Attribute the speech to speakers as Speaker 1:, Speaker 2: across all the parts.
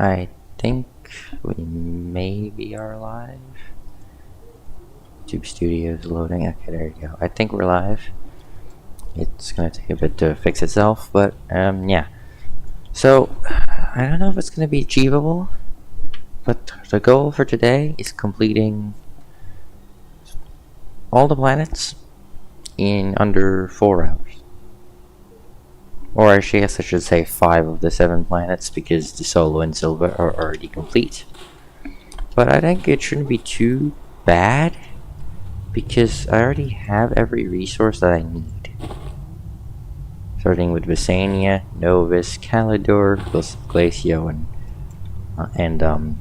Speaker 1: I think we maybe are live. YouTube Studios loading. Okay, there you go. I think we're live. It's gonna take a bit to fix itself, but yeah. So I don't know if it's gonna be achievable, but the goal for today is completing all the planets in under 4 hours. Or I guess I should say 5 of the 7 planets, because the Solo and Silva are already complete. But I think it shouldn't be too bad, because I already have every resource that I need. Starting with Visania, Novus, Calidor, Glacio, and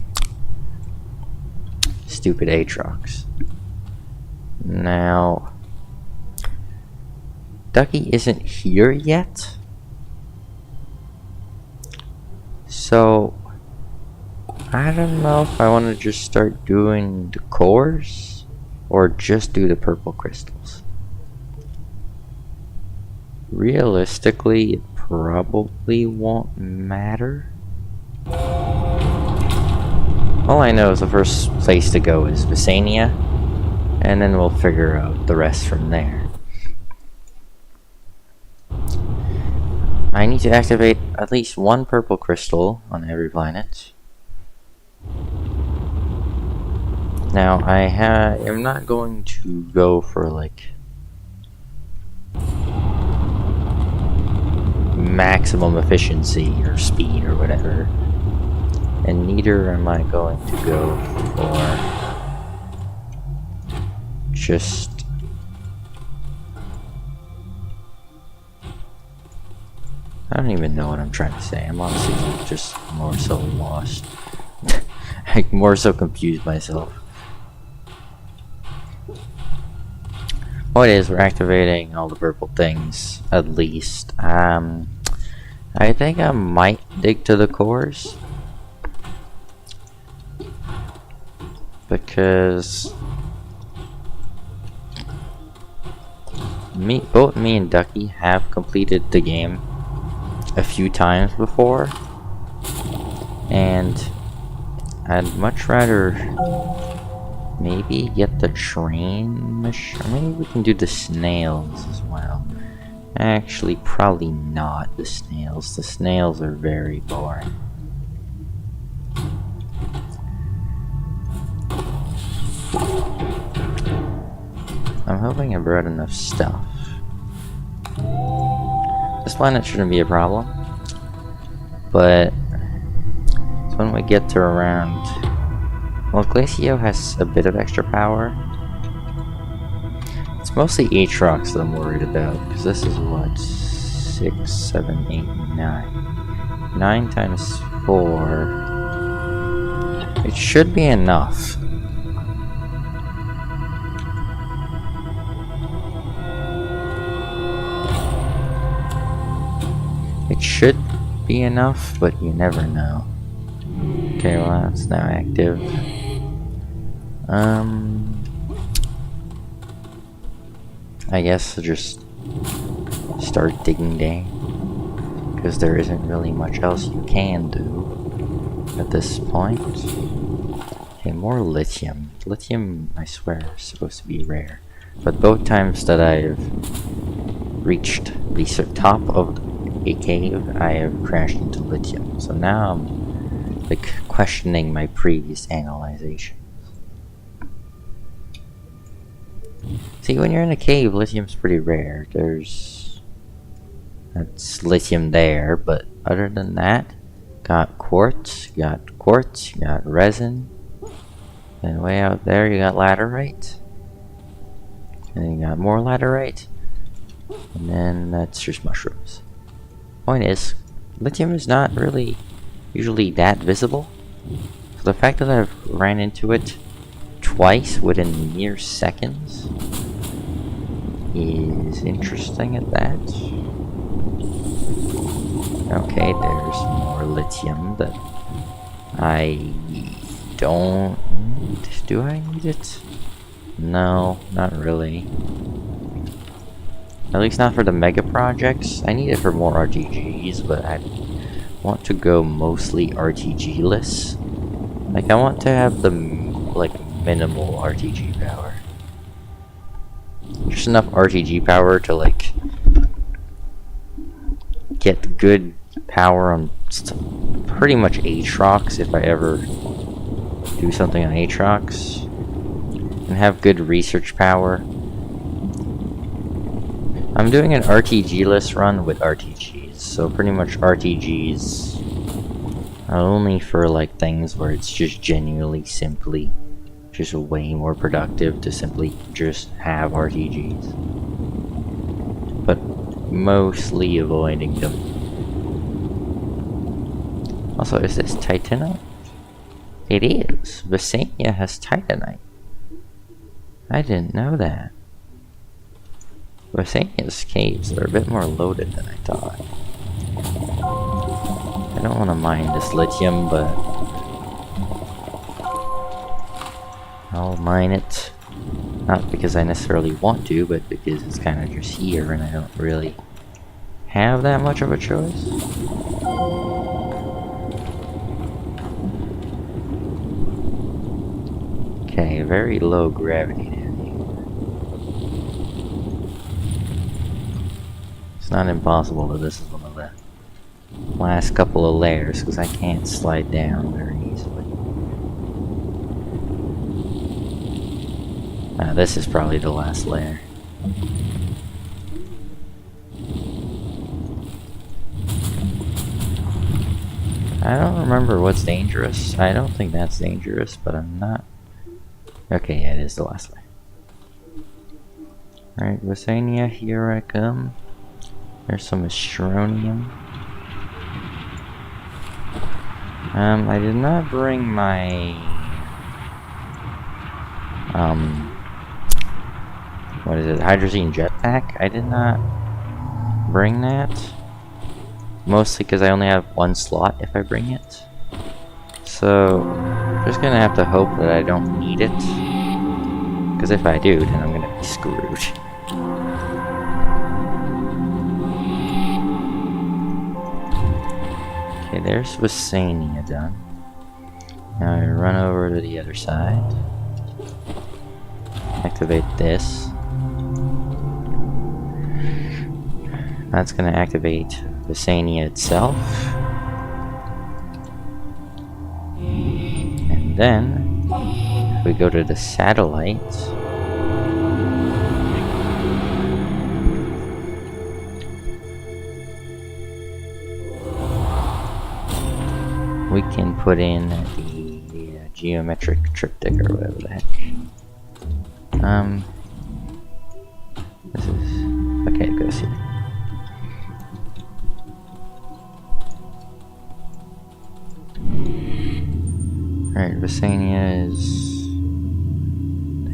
Speaker 1: stupid Aatrox. Now, Ducky isn't here yet. So, I don't know if I want to just start doing the cores or just do the purple crystals. Realistically, it probably won't matter. All I know is the first place to go is Visania, and then we'll figure out the rest from there. I need to activate at least 1 purple crystal on every planet. Now, I'm not going to go for like maximum efficiency or speed or whatever, and neither am I going to go for just I don't even know what I'm trying to say. I'm honestly just more so lost. I more so confused myself. What is, we're activating all the purple things, at least. I think I might dig to the cores. Because both me and Ducky have completed the game a few times before, and I'd much rather maybe get the train machine. Maybe we can do the snails as well. Actually, probably not the snails. The snails are very boring. I'm hoping I brought enough stuff. This planet shouldn't be a problem, but when we get to around, well, Glacio has a bit of extra power. It's mostly Aatrox that I'm worried about, because this is what, 6, 7, 8, 9. 9 times 4. It should be enough. It should be enough, but you never know. Okay, well, that's now active. I guess I'll just start digging down, because there isn't really much else you can do at this point. Okay, more lithium. Lithium, I swear, is supposed to be rare. But both times that I've reached the top of a cave, I have crashed into lithium. So now I'm like questioning my previous analyzations. See, when you're in a cave, lithium's pretty rare. That's lithium there, but other than that, got quartz, got resin, and way out there you got laterite, and then you got more laterite, and then that's just mushrooms. Point is, lithium is not really usually that visible. So the fact that I've ran into it twice within mere seconds is interesting at that. Okay, there's more lithium that I don't need. Do I need it? No, not really. At least not for the mega projects. I need it for more RTGs, but want to go mostly RTG-less. Like, I want to have the, like, minimal RTG power. Just enough RTG power to, like, get good power on pretty much Aatrox if I ever do something on Aatrox. And have good research power. I'm doing an RTG-less run with RTGs, so pretty much RTGs are only for like things where it's just genuinely simply just way more productive to simply just have RTGs. But mostly avoiding them. Also, is this Titanite? It is. Visania has Titanite. I didn't know that. Visania's caves are a bit more loaded than I thought. I don't want to mine this lithium, but I'll mine it. Not because I necessarily want to, but because it's kind of just here and I don't really have that much of a choice. Okay, very low gravity down here. It's not impossible that this is one of the last couple of layers, because I can't slide down very easily. This is probably the last layer. I don't remember what's dangerous. I don't think that's dangerous, but I'm not... Okay, yeah, it is the last layer. Alright, Visania, here I come. There's some Astronium. I did not bring my... what is it? Hydrazine jetpack? I did not bring that. Mostly because I only have one slot if I bring it. So, I'm just gonna have to hope that I don't need it. Because if I do, then I'm gonna be screwed. Okay, there's Visania done. Now I run over to the other side. Activate this. That's gonna activate Visania itself. And then, if we go to the satellite, we can put in the geometric triptych or whatever the heck. This is okay. It goes here. Alright, Visania is...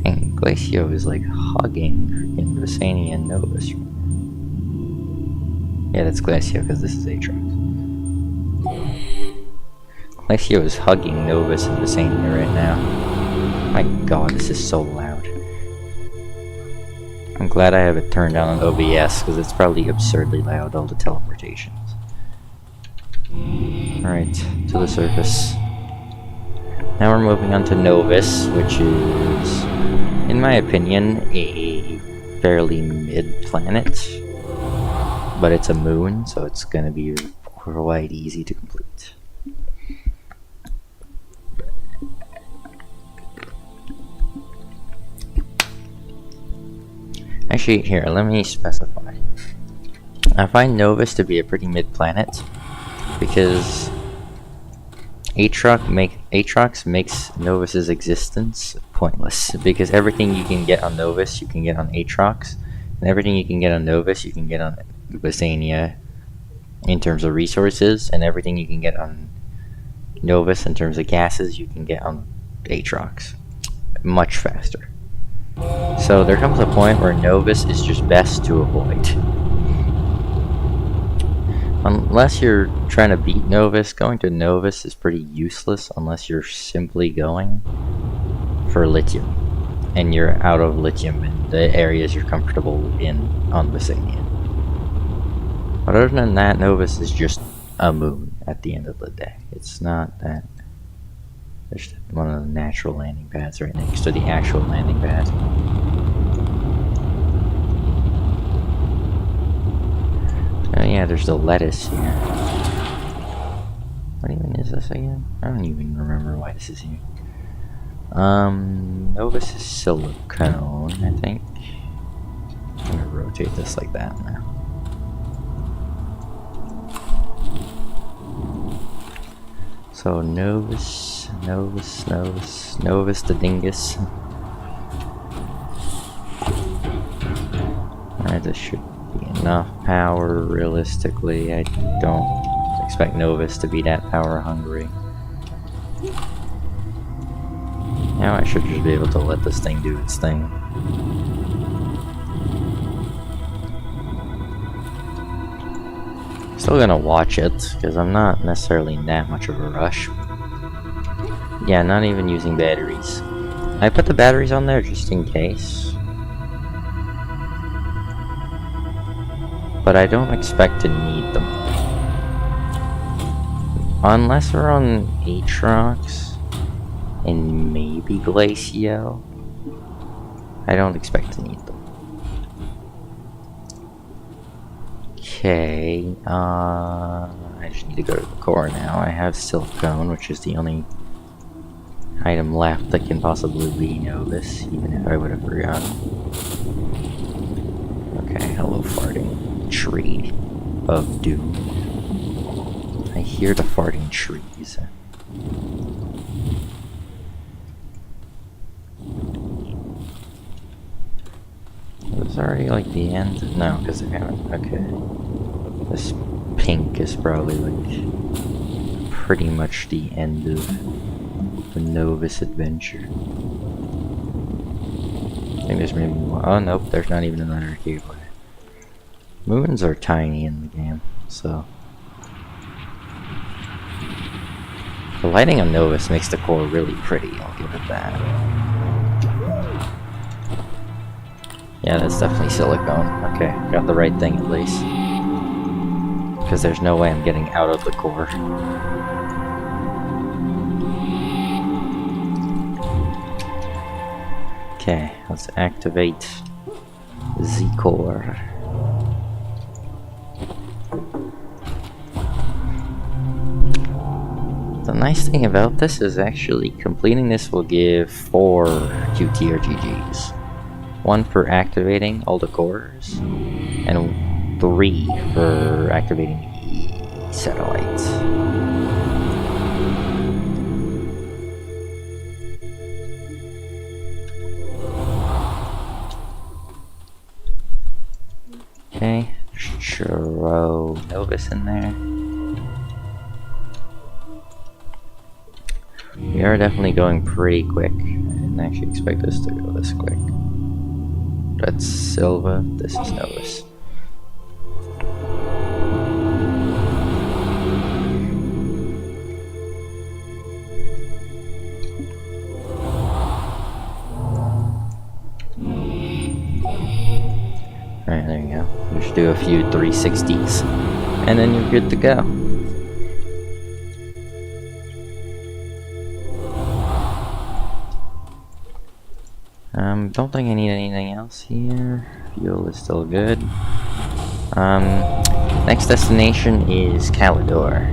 Speaker 1: Dang, Glacio is like hugging freaking Visania and Novus right now. Yeah, that's Glacio because this is Aatrox. Glacio is hugging Novus and Visania right now. My god, this is so loud. I'm glad I have it turned down on OBS because it's probably absurdly loud, all the teleportations. Alright, to the surface. Now we're moving on to Novus, which is, in my opinion, a fairly mid-planet. But it's a moon, so it's gonna be quite easy to complete. Actually, here, let me specify. I find Novus to be a pretty mid-planet, because Aatrox makes Novus's existence pointless, because everything you can get on Novus, you can get on Aatrox, and everything you can get on Novus, you can get on Visania in terms of resources, and everything you can get on Novus in terms of gases, you can get on Aatrox much faster. So there comes a point where Novus is just best to avoid. Unless you're trying to beat Novus, going to Novus is pretty useless unless you're simply going for lithium. And you're out of lithium in the areas you're comfortable in on Visania. But other than that, Novus is just a moon at the end of the day. It's not that. There's one of the natural landing pads right next to the actual landing pad. Oh yeah, there's the lettuce here. What even is this again? I don't even remember why this is here. Novus is silicone, I think. I'm gonna rotate this like that now. So Novus the dingus. Alright, this should be enough power realistically. I don't expect Novus to be that power hungry. Now I should just be able to let this thing do its thing. Still gonna watch it, because I'm not necessarily in that much of a rush. Yeah, not even using batteries. I put the batteries on there just in case. But I don't expect to need them. Unless we're on Aatrox and maybe Glacio, I don't expect to need them. Okay, I just need to go to the core now. I have silicone, which is the only item left that can possibly be Novus, even if I would have forgotten. Okay, hello farting tree of doom. I hear the farting trees. Was already like the end? No, because they haven't. Okay. This pink is probably like pretty much the end of the Novus adventure. I think there's maybe one. Oh nope, there's not even another gateway. Moons are tiny in the game, so the lighting on Novus makes the core really pretty. I'll give it that. Yeah, that's definitely silicone. Okay, got the right thing at least. Because there's no way I'm getting out of the core. Okay, let's activate the core. The nice thing about this is actually completing this will give 4 QTRGGs. 1 for activating all the cores, and 3 for activating the satellites. Okay, just throw Novus in there. We are definitely going pretty quick. I didn't actually expect this to go this quick. That's Silva, this is Novus. Alright, there you go. Just do a few 360s, and then you're good to go. Don't think I need anything else here. Fuel is still good. Next destination is Calidor.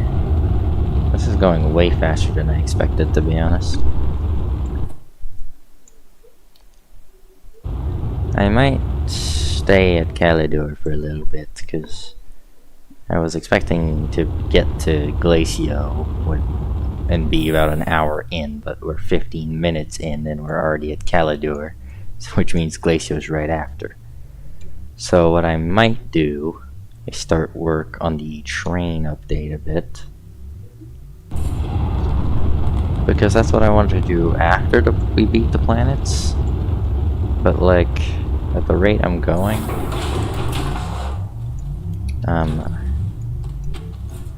Speaker 1: This is going way faster than I expected, to be honest. I might stay at Calidor for a little bit, because I was expecting to get to Glacio and be about an hour in, but we're 15 minutes in and we're already at Calidor, which means Glacio's right after. So what I might do is start work on the train update a bit, because that's what I wanted to do after we beat the planets. But like, at the rate I'm going,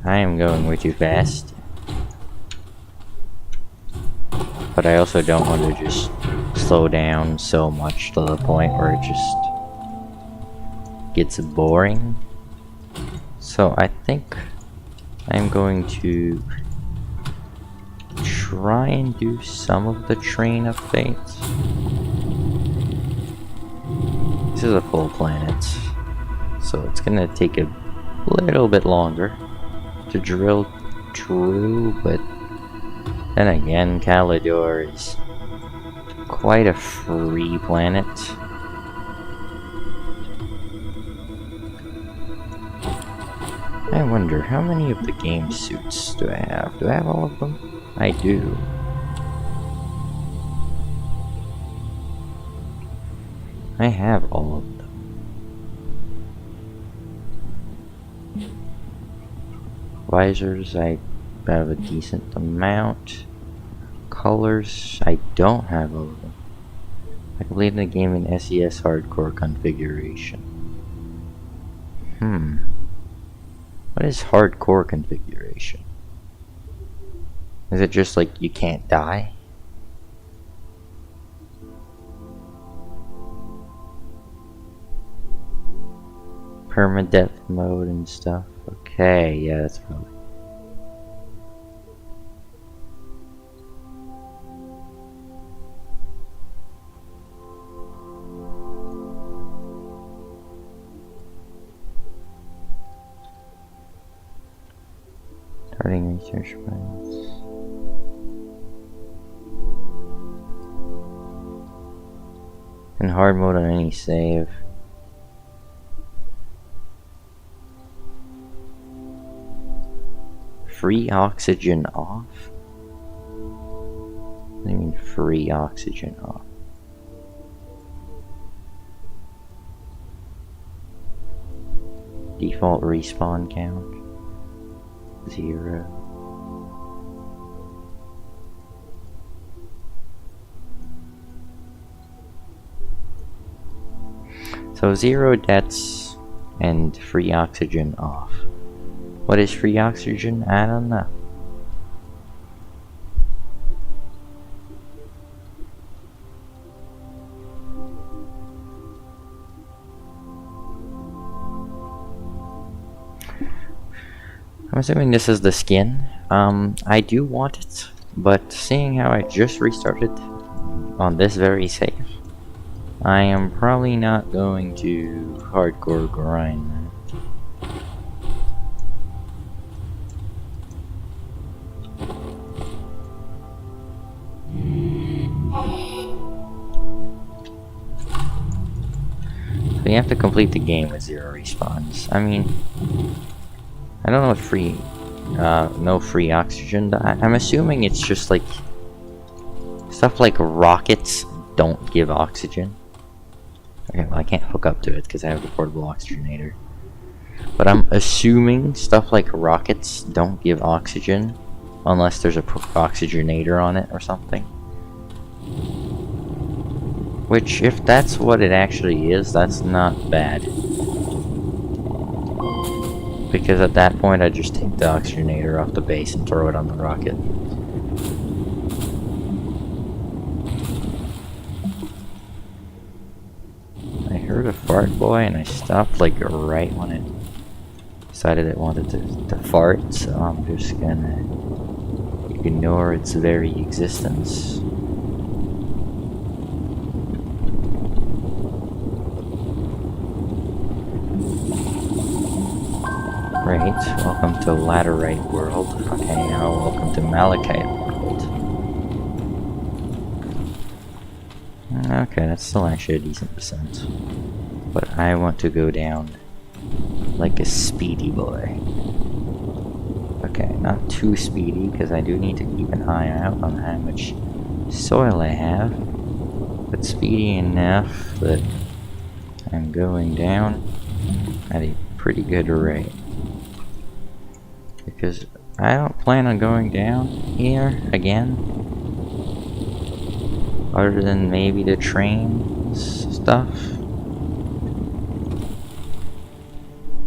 Speaker 1: I am going way too fast. But I also don't want to just slow down so much to the point where it just gets boring. So I think I'm going to try and do some of the train of fates. This is a full planet, so it's gonna take a little bit longer to drill through, but then again, Calidor is quite a free planet. I wonder, how many of the game suits do I have? Do I have all of them? I do. I have all of them. Visors, I have a decent amount. Colors, I don't have all of them. I completed the game in SES hardcore configuration. What is hardcore configuration? Is it just like you can't die? Permadeath mode and stuff. Okay, yeah, that's probably. Starting research plans. In hard mode on any save. Free oxygen off? What do you mean free oxygen off? Default respawn count 0. So 0 deaths and free oxygen off. What is free oxygen? I don't know. I'm assuming this is the skin. I do want it, but seeing how I just restarted on this very save, I am probably not going to hardcore grind that. So you have to complete the game with 0 respawns. I mean, I don't know what free, no free oxygen. I'm assuming it's just like stuff like rockets don't give oxygen. Okay, well I can't hook up to it because I have the portable oxygenator. But I'm assuming stuff like rockets don't give oxygen unless there's a oxygenator on it or something. Which, if that's what it actually is, that's not bad. Because at that point, I just take the oxygenator off the base and throw it on the rocket. I heard a fart boy and I stopped like right when it decided it wanted to fart, so I'm just gonna ignore its very existence. Right, welcome to Laterite world. Okay, now welcome to Malachite world. Okay, that's still actually a decent percent. But I want to go down like a speedy boy. Okay, not too speedy, because I do need to keep an eye out on how much soil I have. But speedy enough that I'm going down at a pretty good rate. Because I don't plan on going down here again. Other than maybe the train stuff.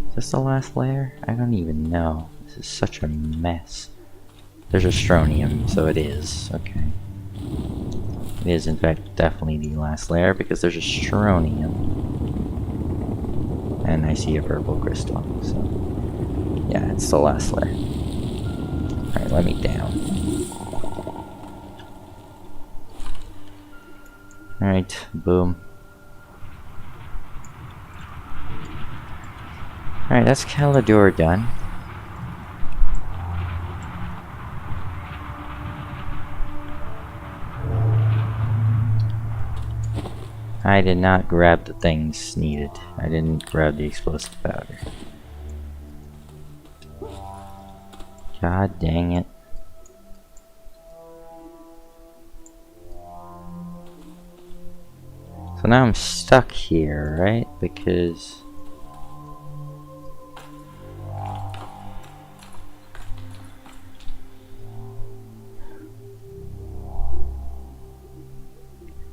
Speaker 1: Is this the last layer? I don't even know. This is such a mess. There's Astronium, so it is. Okay. It is in fact definitely the last layer because there's Astronium. And I see a purple crystal, so yeah, it's the last layer. Alright, let me down. Alright, boom. Alright, that's Calidor done. I did not grab the things needed. I didn't grab the explosive powder. God dang it. So now I'm stuck here, right? Because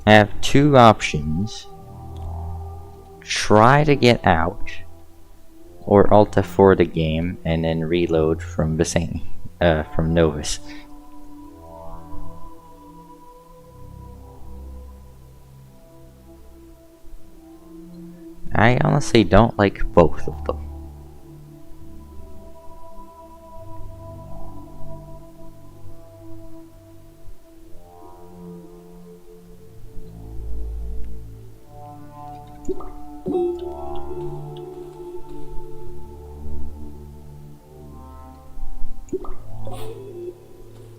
Speaker 1: I have two options. Try to get out, or Alt F4 the game and then reload from from Novus. I honestly don't like both of them.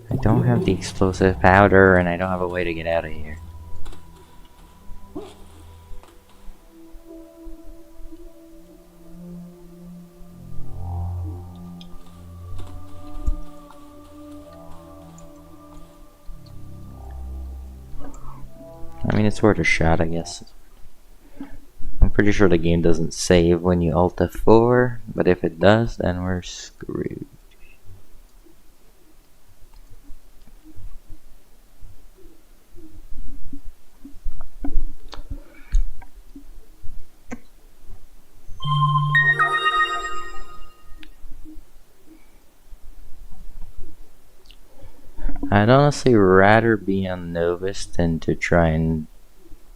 Speaker 1: I don't have the explosive powder and I don't have a way to get out of here. I mean, it's worth a shot, I guess. I'm pretty sure the game doesn't save when you Alt F4, but if it does, then we're screwed. I'd honestly rather be on Novus than to try and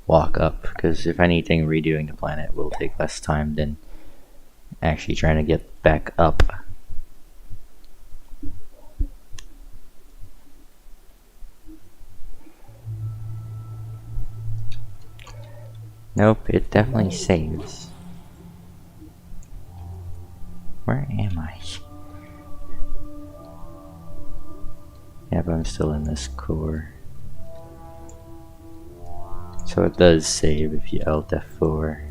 Speaker 1: walk up, because if anything, redoing the planet will take less time than actually trying to get back up. Nope, it definitely saves. Where am I? Yeah, but I'm still in this core. So it does save if you Alt F4.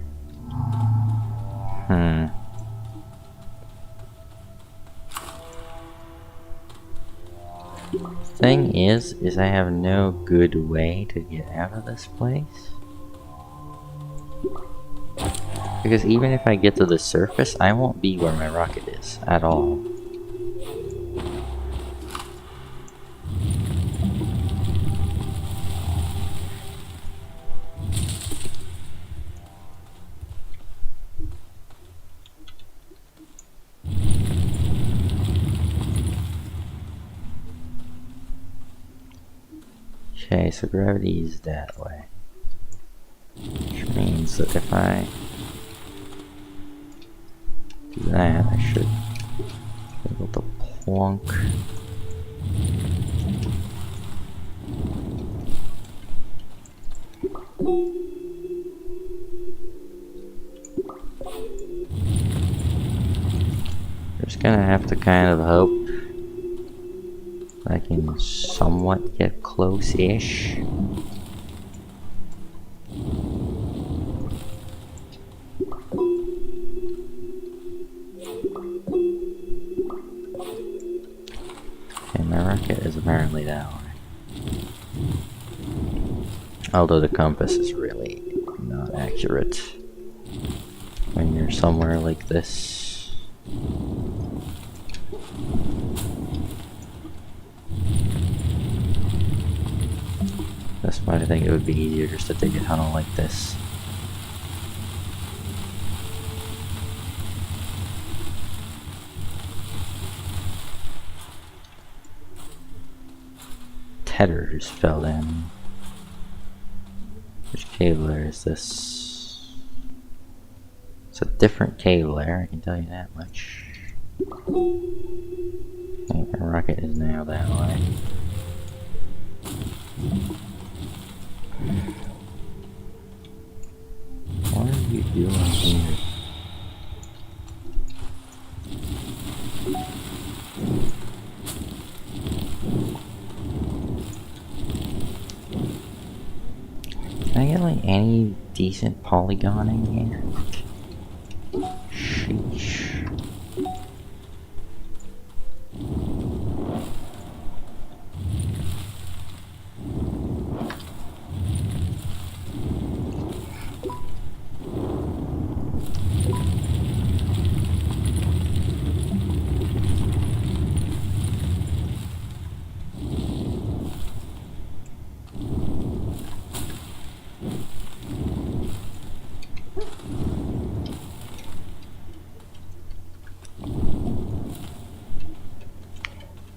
Speaker 1: Thing is I have no good way to get out of this place. Because even if I get to the surface, I won't be where my rocket is at all. Okay, so gravity is that way. Which means that if I do that, I should be able to plunk. Just gonna have to kind of hope I can somewhat get close-ish. And my rocket is apparently that way. Although the compass is really not accurate when you're somewhere like this. That's why I think it would be easier just to dig a tunnel like this. Tether just fell in. Which cable layer is this? It's a different cable layer, I can tell you that much. Okay, my rocket is now that way. What are you doing here? Can I get like any decent polygoning here? Sheesh.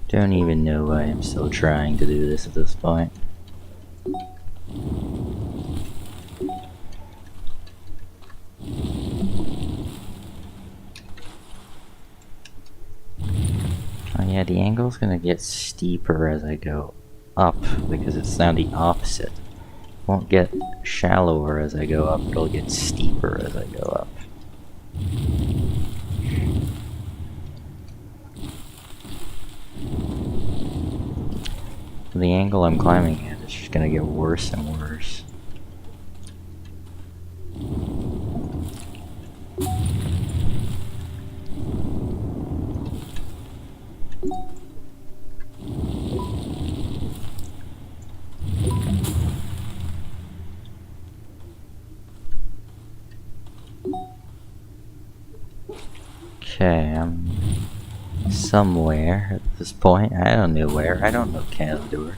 Speaker 1: Don't even know why I'm still trying to do this at this point. Oh yeah, the angle's gonna get steeper as I go up because it's now the opposite. Won't get shallower as I go up, it'll get steeper as I go up. The angle I'm climbing at is just gonna get worse and worse. Okay, I'm somewhere at this point. I don't know where. I don't know Caldor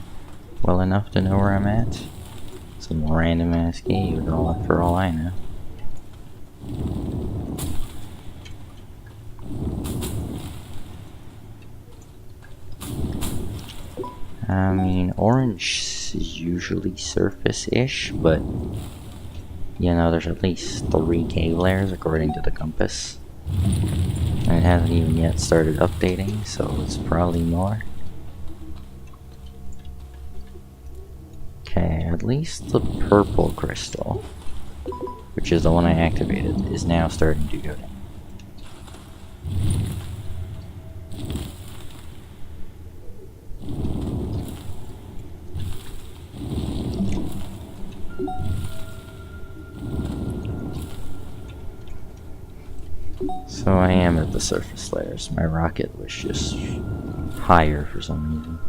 Speaker 1: well enough to know where I'm at. Some random ass cave for all I know. I mean, orange is usually surface-ish, but you know, there's at least 3 cave layers according to the compass. And it hasn't even yet started updating, so it's probably more. Okay, at least the purple crystal, which is the one I activated, is now starting to go down. So I am at the surface layers. My rocket was just higher for some reason.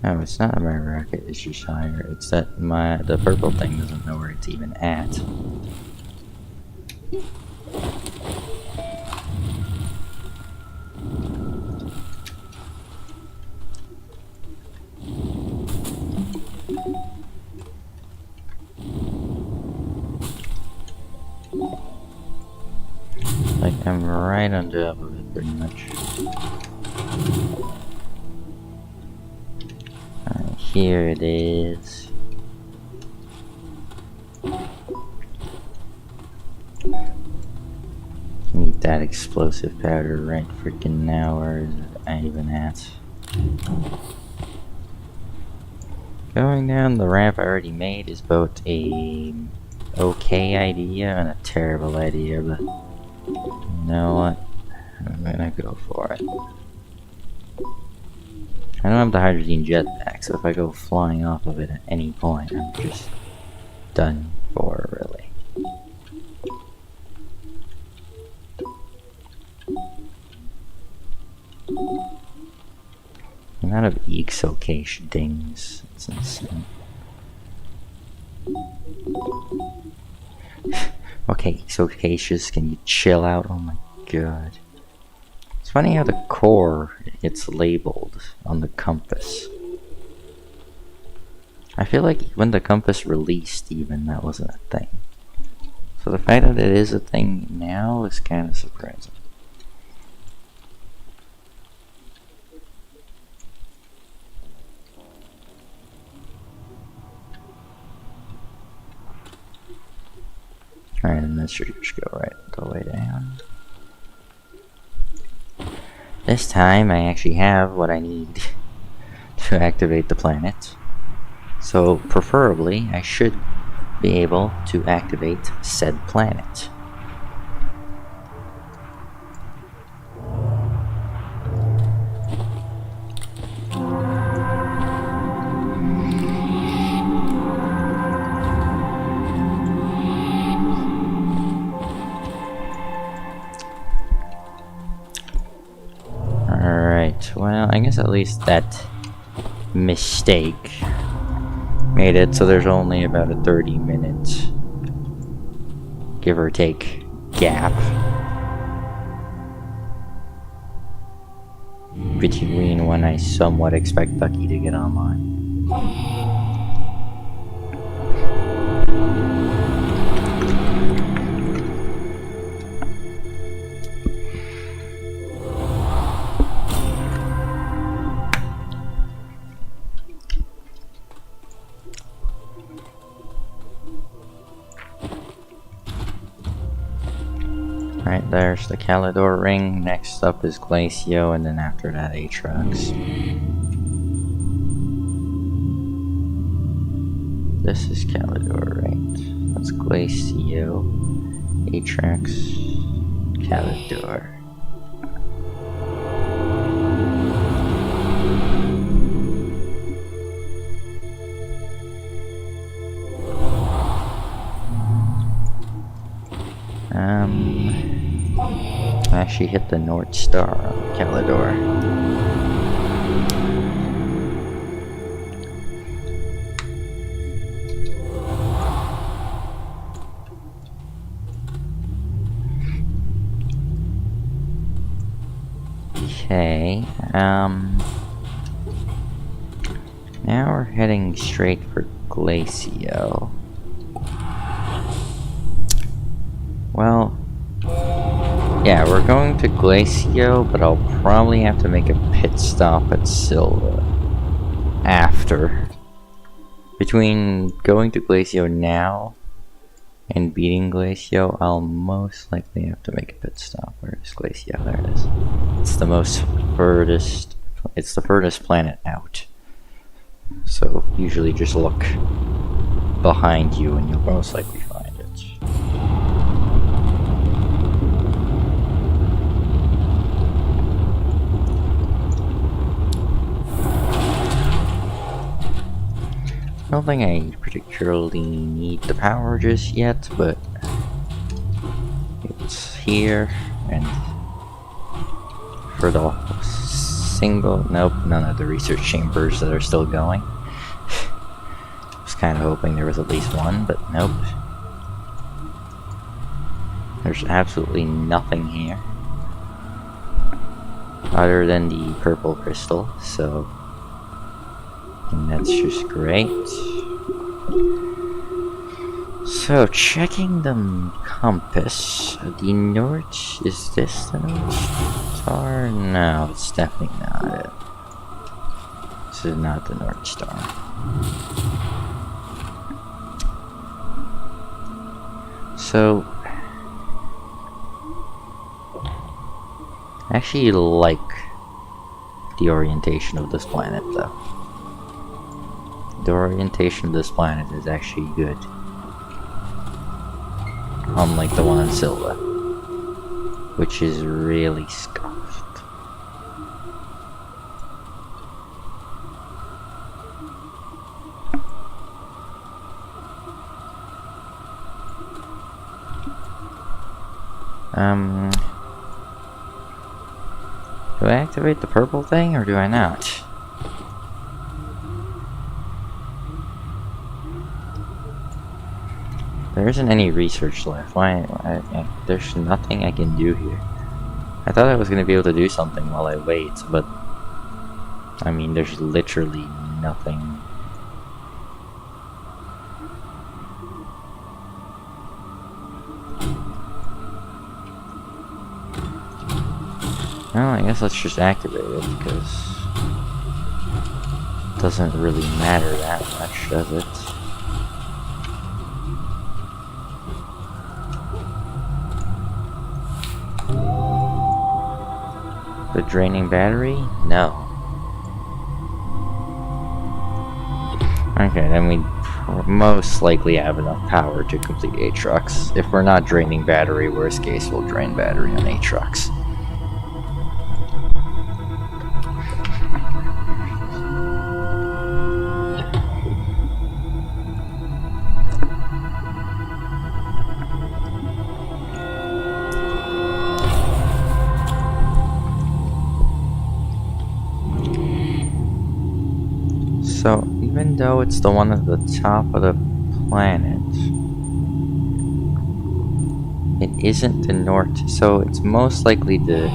Speaker 1: No, it's not that my rocket is just higher. It's that the purple thing doesn't know where it's even at. Like, I'm right on top of it, pretty much. Here it is. Need that explosive powder right freaking now. Where is it even at? Going down the ramp I already made is both a okay idea and a terrible idea, but you know what? I'm gonna go for it. I don't have the hydrogen jetpack, so if I go flying off of it at any point, I'm just done for, really. The amount of exocation dings, it's insane. Okay, exocacious, can you chill out? Oh my god. It's funny how the core gets labeled on the compass. I feel like when the compass released, even, that wasn't a thing. So the fact that it is a thing now is kind of surprising. Alright, and this should just go right the way down. This time I actually have what I need to activate the planet. So preferably I should be able to activate said planet. Alright, well, I guess at least that mistake made it so there's only about a 30-minute, give or take, gap between when I somewhat expect Ducky to get online. Right, there's the Calidor ring, next up is Glacio, and then after that Atrax. This is Calidor, right? That's Glacio, Atrax, Calidor. I actually hit the North Star on Calidor. Okay, now we're heading straight for Glacio. Well, yeah, we're going to Glacio, but I'll probably have to make a pit stop at Silva after. Between going to Glacio now and beating Glacio, I'll most likely have to make a pit stop. Where is Glacio? There it is. It's the furthest planet out. So usually just look behind you and you'll most likely find it. I don't think I particularly need the power just yet, but it's here, and for the single, nope, none of the research chambers that are still going. Was kind of hoping there was at least one, but nope. There's absolutely nothing here other than the purple crystal, so and that's just great. So, checking the compass, the North, is this the North Star? No, it's definitely not it. This is not the North Star. So, I actually like the orientation of this planet, though. The orientation of this planet is actually good. Unlike the one on Silva, which is really scuffed. Do I activate the purple thing or do I not? There isn't any research left. There's nothing I can do here. I thought I was going to be able to do something while I wait, but I mean, there's literally nothing. Well, I guess let's just activate it, because it doesn't really matter that much, does it? The draining battery? No. Okay, then we most likely have enough power to complete Aatrox. If we're not draining battery, worst case, we'll drain battery on Aatrox. So, even though it's the one at the top of the planet, it isn't the north, so it's most likely the...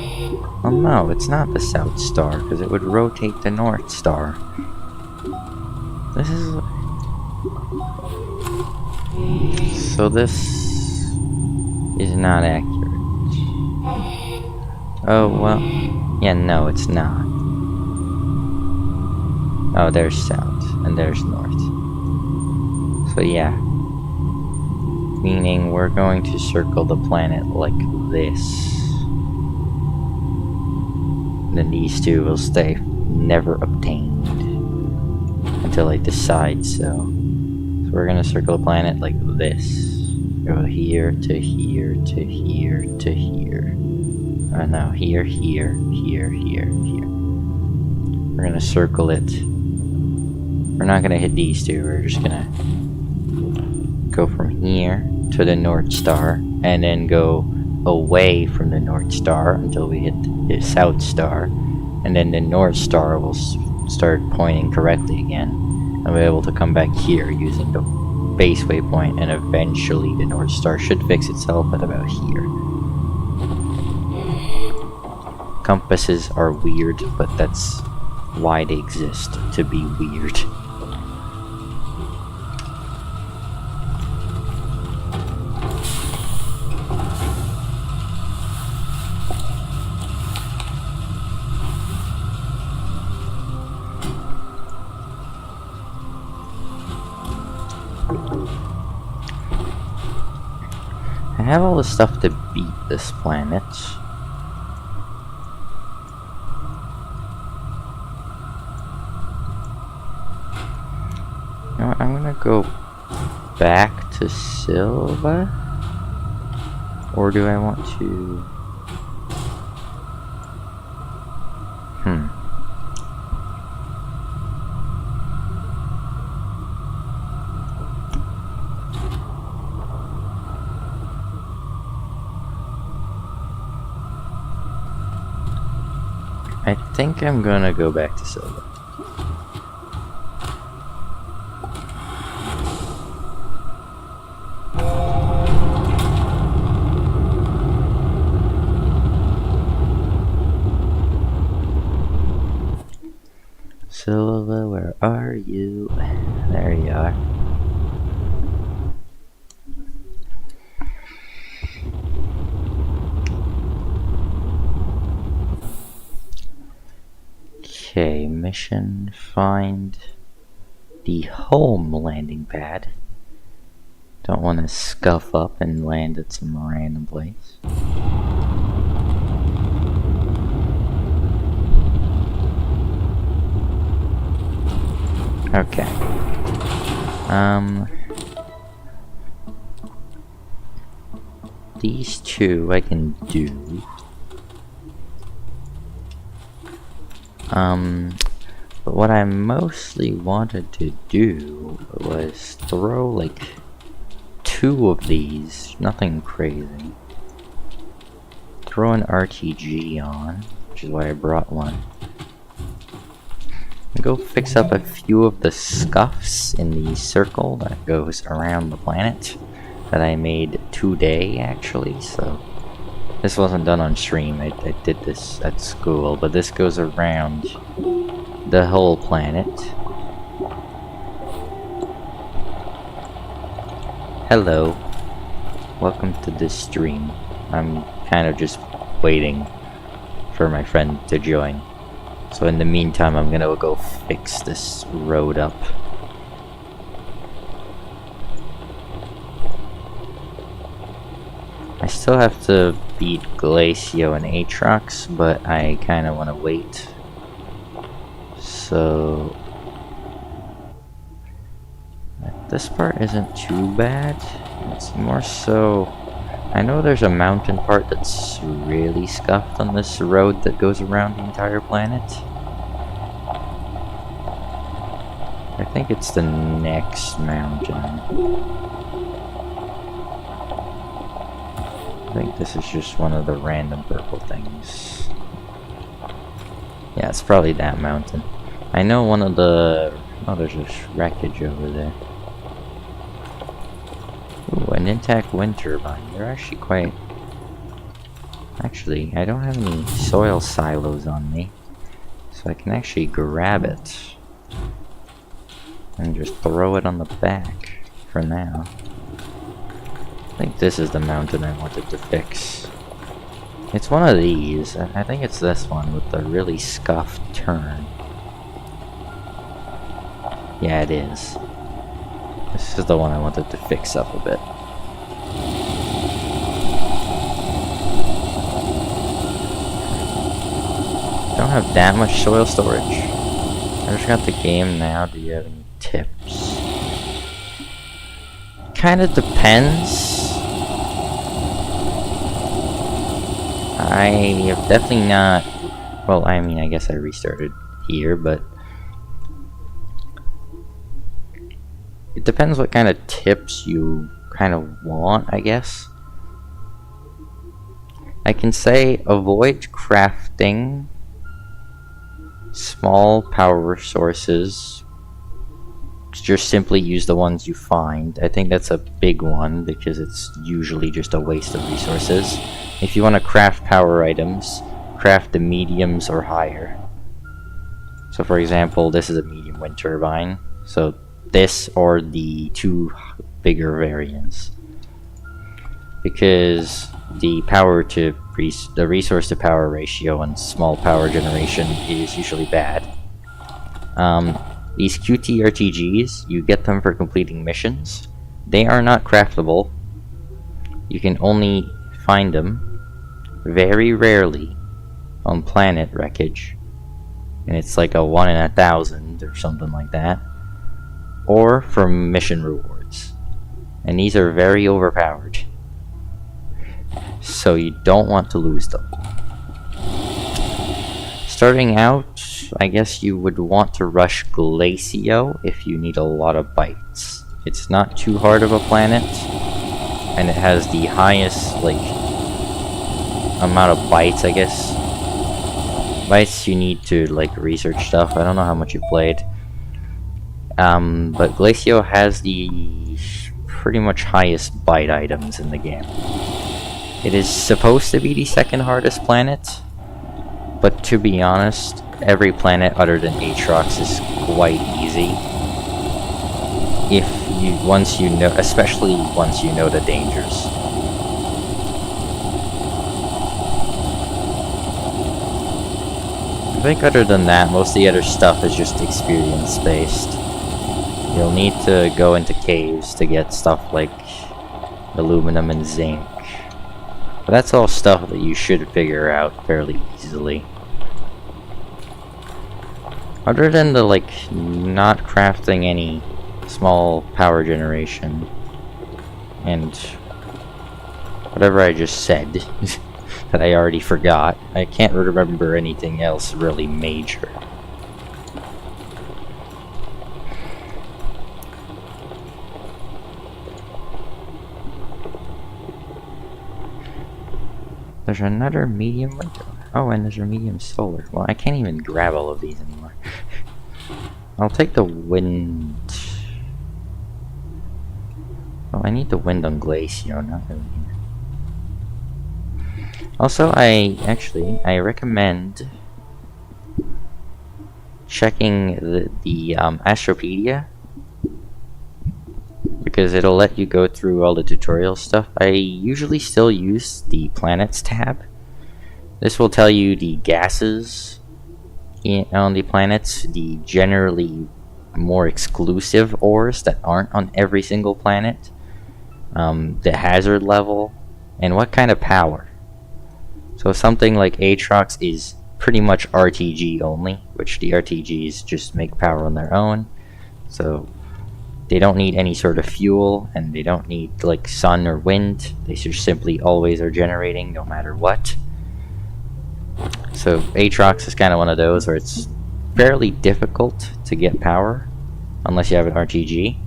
Speaker 1: Oh no, it's not the South Star, because it would rotate the North Star. This is... So this is not accurate. Oh, well... Yeah, no, it's not. Oh, there's South, and there's North. So yeah. Meaning we're going to circle the planet like this. Then these two will stay never obtained until I decide so. So we're gonna circle the planet like this. Go here to here to here to here. Oh no, here, here, here, here, here. We're gonna circle it. We're not gonna hit these two, we're just gonna go from here to the North Star and then go away from the North Star until we hit the South Star, and then the North Star will start pointing correctly again, and we'll be able to come back here using the base waypoint, and eventually the North Star should fix itself at about here. Compasses are weird, but that's why they exist, to be weird. I have all the stuff to beat this planet. You know what, I'm gonna go back to Silva? Or do I want to... I think I'm gonna go back to Silva. Silva, where are you? There you are. Okay, mission, find the home landing pad. Don't want to scuff up and land at some random place. Okay. These two I can do. But what I mostly wanted to do was throw like 2 of these, nothing crazy. Throw an RTG on, which is why I brought one. Go fix up a few of the scuffs in the circle that goes around the planet that I made today, actually, so this wasn't done on stream. I did this at school, but this goes around the whole planet. Hello. Welcome to this stream. I'm kind of just waiting for my friend to join. So in the meantime, I'm gonna go fix this road up. I still have to beat Glacio and Aatrox, but I kind of want to wait. So this part isn't too bad. It's more so, I know there's a mountain part that's really scuffed on this road that goes around the entire planet. I think it's the next mountain. I think this is just one of the random purple things. Yeah, it's probably that mountain. I know one of the... oh, there's this wreckage over there. Ooh, an intact wind turbine. They're actually quite... Actually, I don't have any soil silos on me. So I can actually grab it. And just throw it on the back for now. I think this is the mountain I wanted to fix. It's one of these. I think it's this one with the really scuffed turn. Yeah, it is. This is the one I wanted to fix up a bit. Don't have that much soil storage. I just got the game now. Do you have any tips? Kinda depends. I have definitely not... well, I mean, I guess I restarted here, but... it depends what kind of tips you kind of want, I guess. I can say avoid crafting small power sources. Just simply use the ones you find. I think that's a big one because it's usually just a waste of resources. If you want to craft power items, craft the mediums or higher. So for example, this is a medium wind turbine. So this or the two bigger variants. Because the power to the resource to power ratio and small power generation is usually bad. These QTRTGs, you get them for completing missions. They are not craftable. You can only find them very rarely on planet wreckage. And it's like a 1 in 1,000 or something like that. Or from mission rewards. And these are very overpowered. So you don't want to lose them. Starting out, I guess you would want to rush Glacio if you need a lot of bites. It's not too hard of a planet, and it has the highest, like, amount of bites, I guess. Bites you need to, like, research stuff. I don't know how much you played. But Glacio has the pretty much highest bite items in the game. It is supposed to be the second hardest planet, but to be honest, every planet other than Aatrox is quite easy. If you, once you know, especially once you know the dangers. I think other than that, most of the other stuff is just experience based. You'll need to go into caves to get stuff like aluminum and zinc. But that's all stuff that you should figure out fairly easily. Other than the, like, not crafting any small power generation and whatever I just said that I already forgot, I can't remember anything else really major. There's another medium window. Oh, and there's a medium solar. Well, I can't even grab all of these anymore. I'll take the wind. Oh, I need the wind on Glacio, not really. Also, I recommend checking the Astropedia, because it'll let you go through all the tutorial stuff. I usually still use the planets tab. This will tell you the gases on the planets, the generally more exclusive ores that aren't on every single planet, the hazard level, and what kind of power. So something like Aatrox is pretty much RTG only, which the RTGs just make power on their own. So they don't need any sort of fuel, and they don't need like sun or wind. They just simply always are generating no matter what. So Aatrox is kind of one of those where it's fairly difficult to get power unless you have an RTG,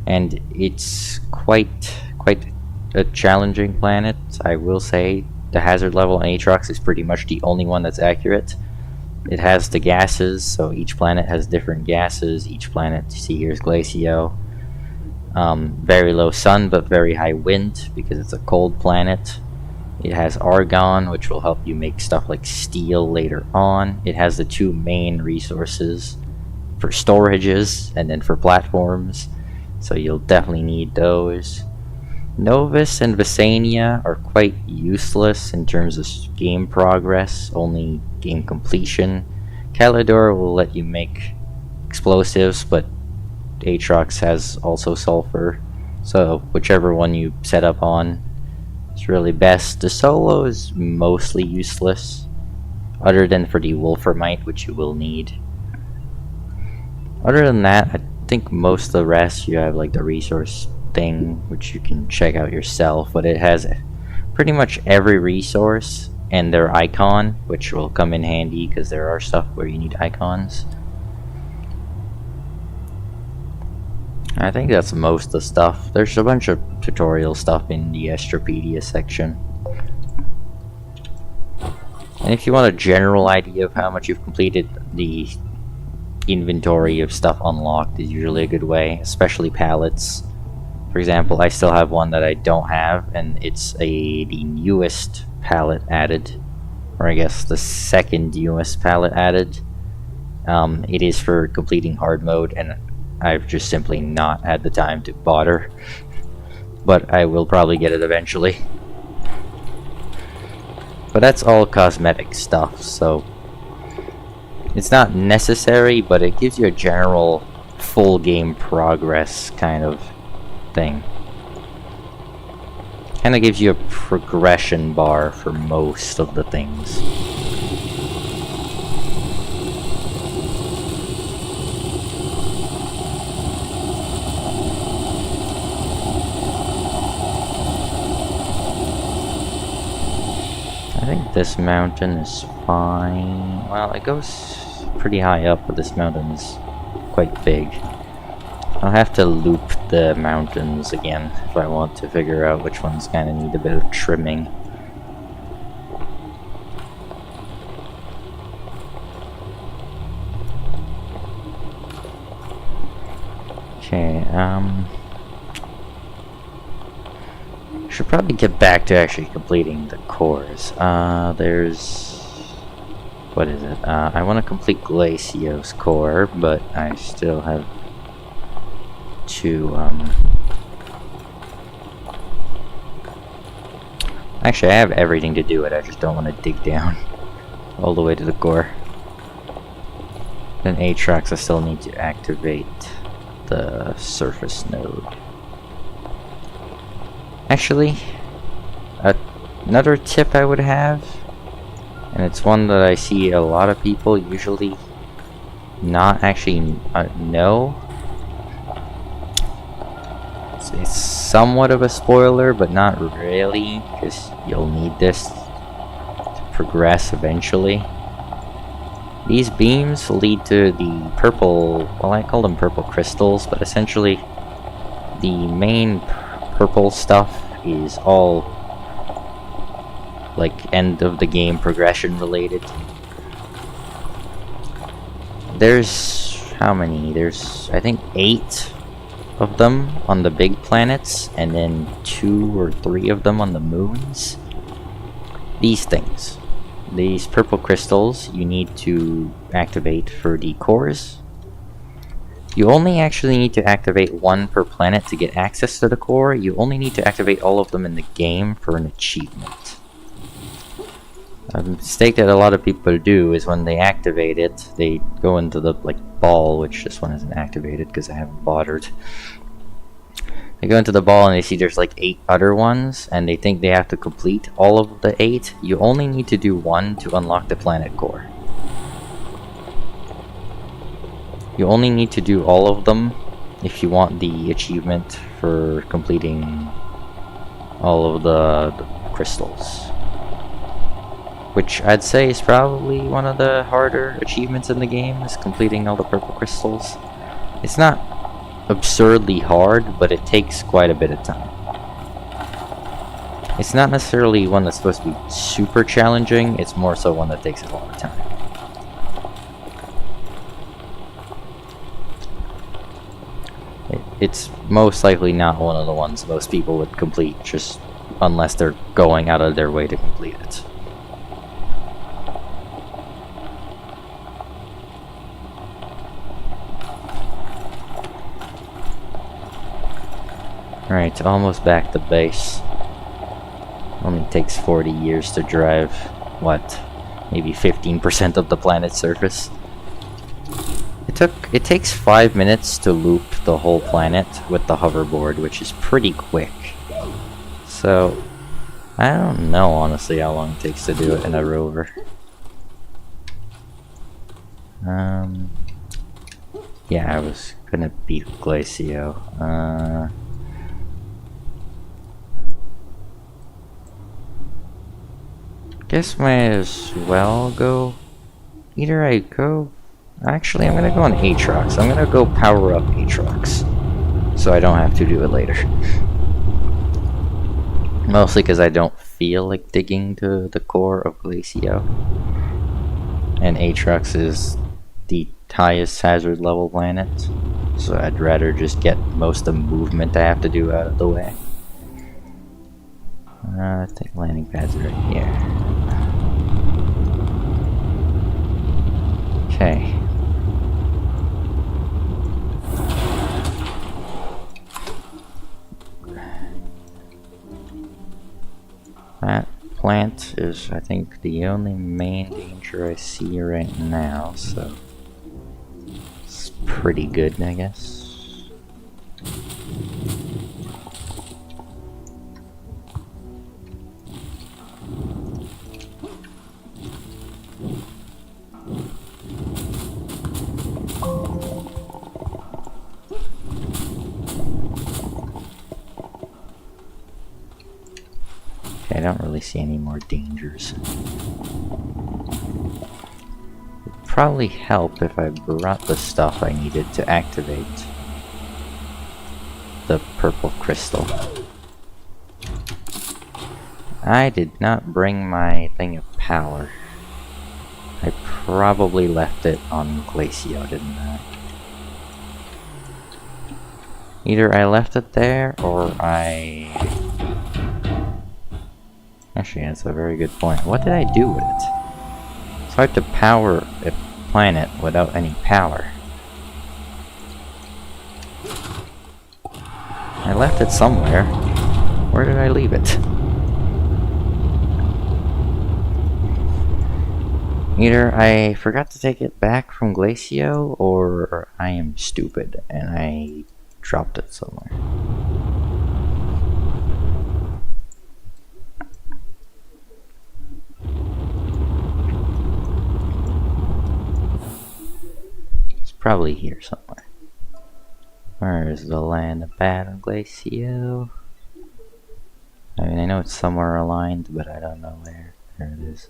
Speaker 1: and it's quite a challenging planet. I will say the hazard level on Aatrox is pretty much the only one that's accurate. It has the gases, so each planet has different gases. Each planet, you see here, is Glacio. Very low sun, but very high wind because it's a cold planet. It has argon, which will help you make stuff like steel later on. It has the two main resources for storages and then for platforms, so you'll definitely need those. Novus and Visania are quite useless in terms of game progress, only game completion. Calidor will let you make explosives, but Aatrox has also sulfur, so whichever one you set up on is really best. The solo is mostly useless, other than for the Wolframite, which you will need. Other than that, I think most of the rest you have like the resource thing, which you can check out yourself, but it has pretty much every resource and their icon, which will come in handy because there are stuff where you need icons. I think that's most of the stuff. There's a bunch of tutorial stuff in the Astropedia section. And if you want a general idea of how much you've completed, the inventory of stuff unlocked is usually a good way, especially pallets. For example, I still have one that I don't have, and it's the newest palette added, or I guess the second newest palette added. It is for completing hard mode, and I've just simply not had the time to bother, but I will probably get it eventually. But that's all cosmetic stuff, so it's not necessary, but it gives you a general full game progress kind of thing. Kind of gives you a progression bar for most of the things. I think this mountain is fine. Well, it goes pretty high up, but this mountain is quite big. I'll have to loop the mountains again if I want to figure out which ones kind of need a bit of trimming. Okay, should probably get back to actually completing the cores. What is it? I want to complete Glacio's core, but I still have to, actually, I have everything to do it, I just don't want to dig down all the way to the core. Then Aatrox, I still need to activate the surface node. Actually, another tip I would have, and it's one that I see a lot of people usually not actually know. It's somewhat of a spoiler, but not really, because you'll need this to progress eventually. These beams lead to the purple, well, I call them purple crystals, but essentially the main purple stuff is all like end of the game progression related. There's how many? There's, I think, 8 of them on the big planets, and then 2 or 3 of them on the moons. These things, these purple crystals, you need to activate for the cores. You only actually need to activate 1 per planet to get access to the core. You only need to activate all of them in the game for an achievement. A mistake that a lot of people do is when they activate it, they go into the ball, which this one isn't activated because I haven't bothered. They go into the ball and they see there's like 8 other ones, and they think they have to complete all of the 8. You only need to do 1 to unlock the planet core. You only need to do all of them if you want the achievement for completing all of the crystals. Which I'd say is probably one of the harder achievements in the game, is completing all the purple crystals. It's not absurdly hard, but it takes quite a bit of time. It's not necessarily one that's supposed to be super challenging, it's more so one that takes a lot of time. It's most likely not one of the ones most people would complete, just unless they're going out of their way to complete it. Alright, almost back to base. Only takes 40 years to drive, what, maybe 15% of the planet's surface. It takes 5 minutes to loop the whole planet with the hoverboard, which is pretty quick. So, I don't know honestly how long it takes to do it in a rover. Yeah, I was gonna beat Glacio. Guess might as well go. Either I go. Actually, I'm gonna go on Aatrox. I'm gonna go power up Aatrox, so I don't have to do it later. Mostly because I don't feel like digging to the core of Glacio, and Aatrox is the highest hazard level planet, so I'd rather just get most of the movement I have to do out of the way. I think landing pads are right here. Okay. That plant is, I think, the only main danger I see right now, so it's pretty good, I guess. I don't really see any more dangers. It'd probably help if I brought the stuff I needed to activate the purple crystal. I did not bring my thing of power. I probably left it on Glacio, didn't I? Either I left it there, or Actually, that's a very good point. What did I do with it? It's hard to power a planet without any power. I left it somewhere. Where did I leave it? Either I forgot to take it back from Glacio, or I am stupid and I dropped it somewhere. Probably here somewhere. Where is the land of Battle Glacio? I mean, I know it's somewhere aligned, but I don't know where. There it is.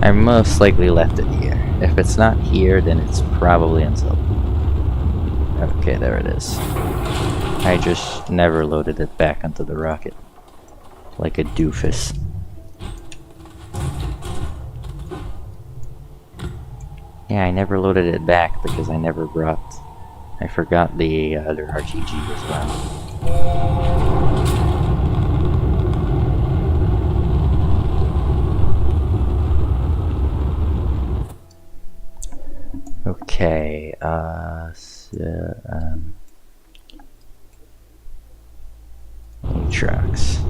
Speaker 1: I most likely left it here. If it's not here, then it's probably in some. Okay, there it is. I just never loaded it back onto the rocket. Like a doofus. Yeah, I never loaded it back because I never brought... I forgot the other RTG as well. Okay, Aatrox.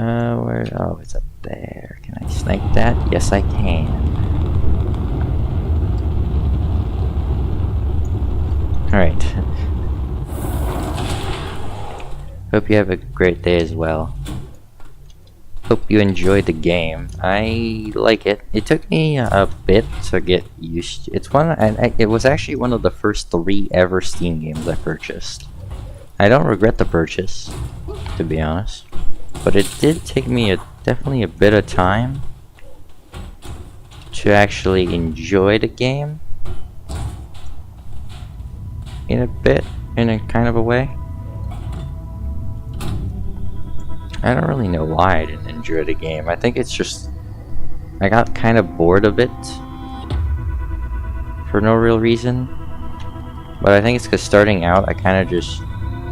Speaker 1: Where? Oh, it's up there. Can I snipe that? Yes, I can. Alright. Hope you have a great day as well. Hope you enjoyed the game. I like it. It took me a bit to get used to. It's one, and it was actually one of the first 3 ever Steam games I purchased. I don't regret the purchase, to be honest, but it did take me definitely a bit of time to actually enjoy the game in a kind of a way. I don't really know why I didn't enjoy the game. I think it's just I got kind of bored of it for no real reason. But I think it's because starting out, I kind of just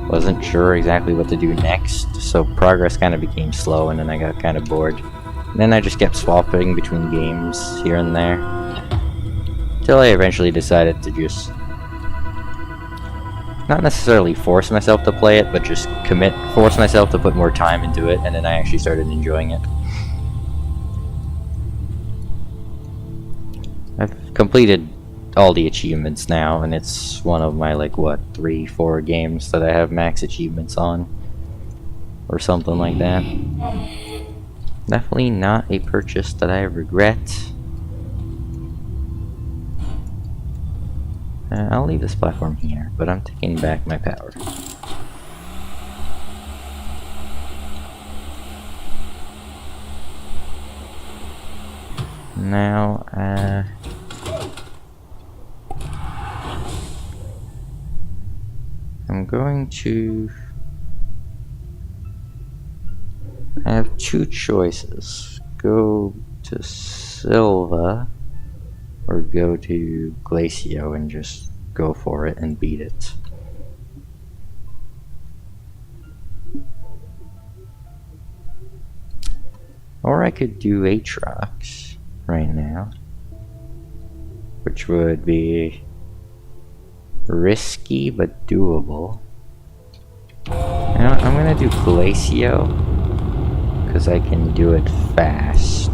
Speaker 1: wasn't sure exactly what to do next. So progress kind of became slow, and then I got kind of bored. And then I just kept swapping between games here and there. Till I eventually decided to just not necessarily force myself to play it, but just force myself to put more time into it, and then I actually started enjoying it. I've completed all the achievements now, and it's one of my, like, what, 3-4 games that I have max achievements on, or something like that. Definitely not a purchase that I regret. I'll leave this platform here, but I'm taking back my power. Now, I'm going to have 2 choices. Go to Silva, or go to Glacio and just go for it and beat it. Or I could do Aatrox right now, which would be risky but doable. You know, I'm gonna do Glacio because I can do it fast.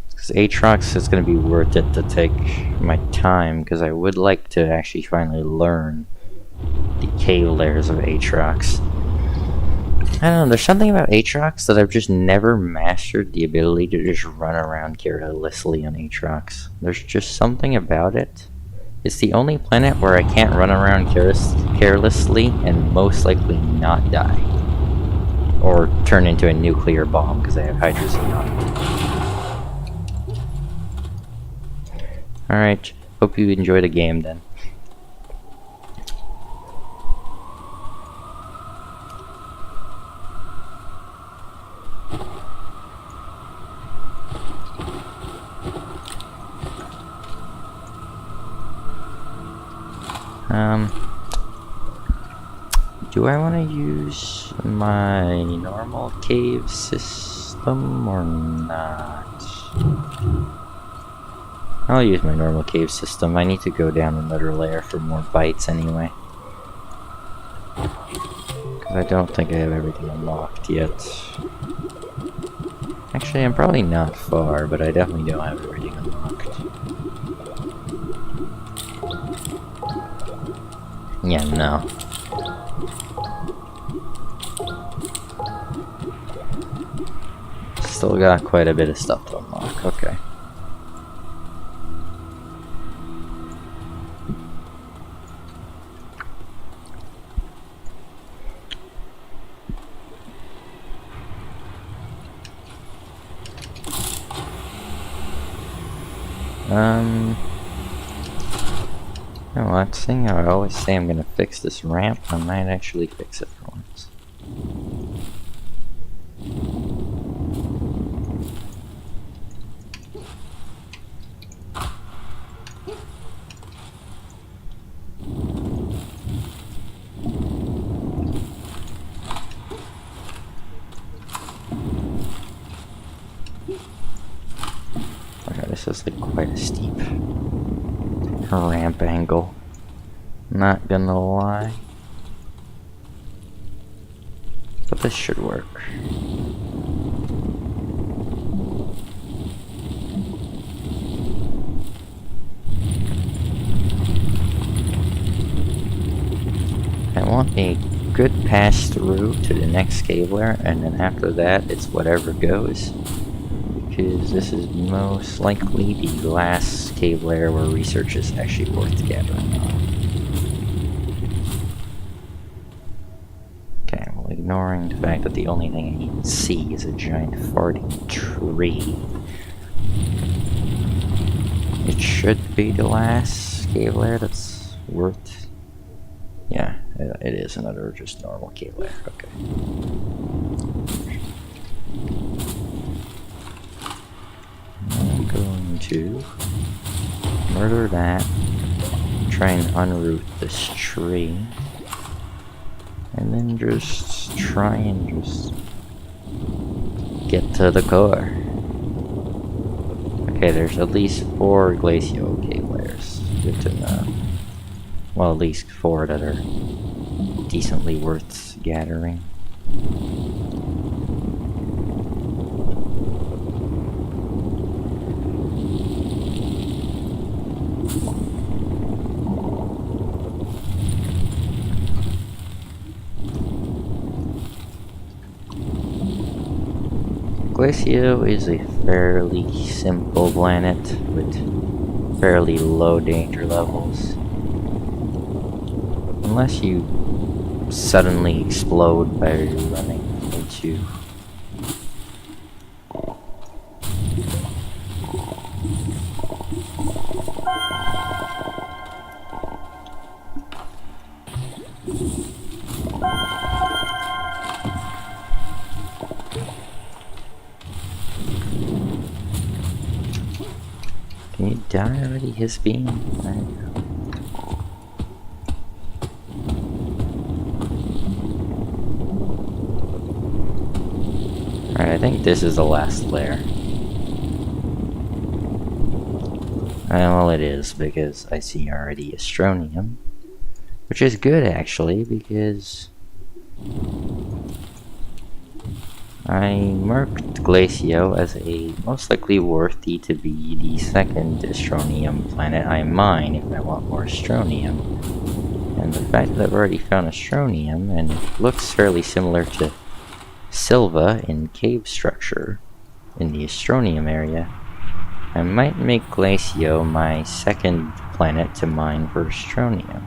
Speaker 1: Because Aatrox is going to be worth it to take my time, because I would like to actually finally learn the cave layers of Aatrox. I don't know, there's something about Aatrox that I've just never mastered the ability to just run around carelessly on Aatrox. There's just something about it. It's the only planet where I can't run around carelessly and most likely not die. Or turn into a nuclear bomb because I have hydrazine on it. Alright, hope you enjoy the game then. Do I want to use my normal cave system or not? I'll use my normal cave system. I need to go down another layer for more bites anyway. Because I don't think I have everything unlocked yet. Actually, I'm probably not far, but I definitely don't have everything unlocked. Yeah, no. Still got quite a bit of stuff to unlock, okay. You know what, seeing how I always say I'm gonna fix this ramp, I might actually fix it for once. Okay, this is like quite a steep ramp angle. Not gonna lie. But this should work. I want a good pass through to the next cave layer, and then after that it's whatever goes. Because this is most likely the last cave layer where research is actually worth gathering on. Okay, well, ignoring the fact that the only thing I can see is a giant farting tree. It should be the last cave layer that's worth. Yeah, it is another just normal cave layer. Okay. I'm going to murder that, try and unroot this tree, and then just try and just get to the core. Okay, there's at least 4 glacial cave layers. Good to know. Well, at least 4 that are decently worth gathering. Glacio is a fairly simple planet with fairly low danger levels. Unless you suddenly explode by running into Can you die already, his beam? There you go. Alright, I think this is the last layer. Well, it is, because I see already Astronium. Which is good, actually, because I marked Glacio as a most likely worthy to be the second Astronium planet I mine if I want more Astronium. And the fact that I've already found Astronium, and it looks fairly similar to Silva in cave structure in the Astronium area, I might make Glacio my second planet to mine for Astronium.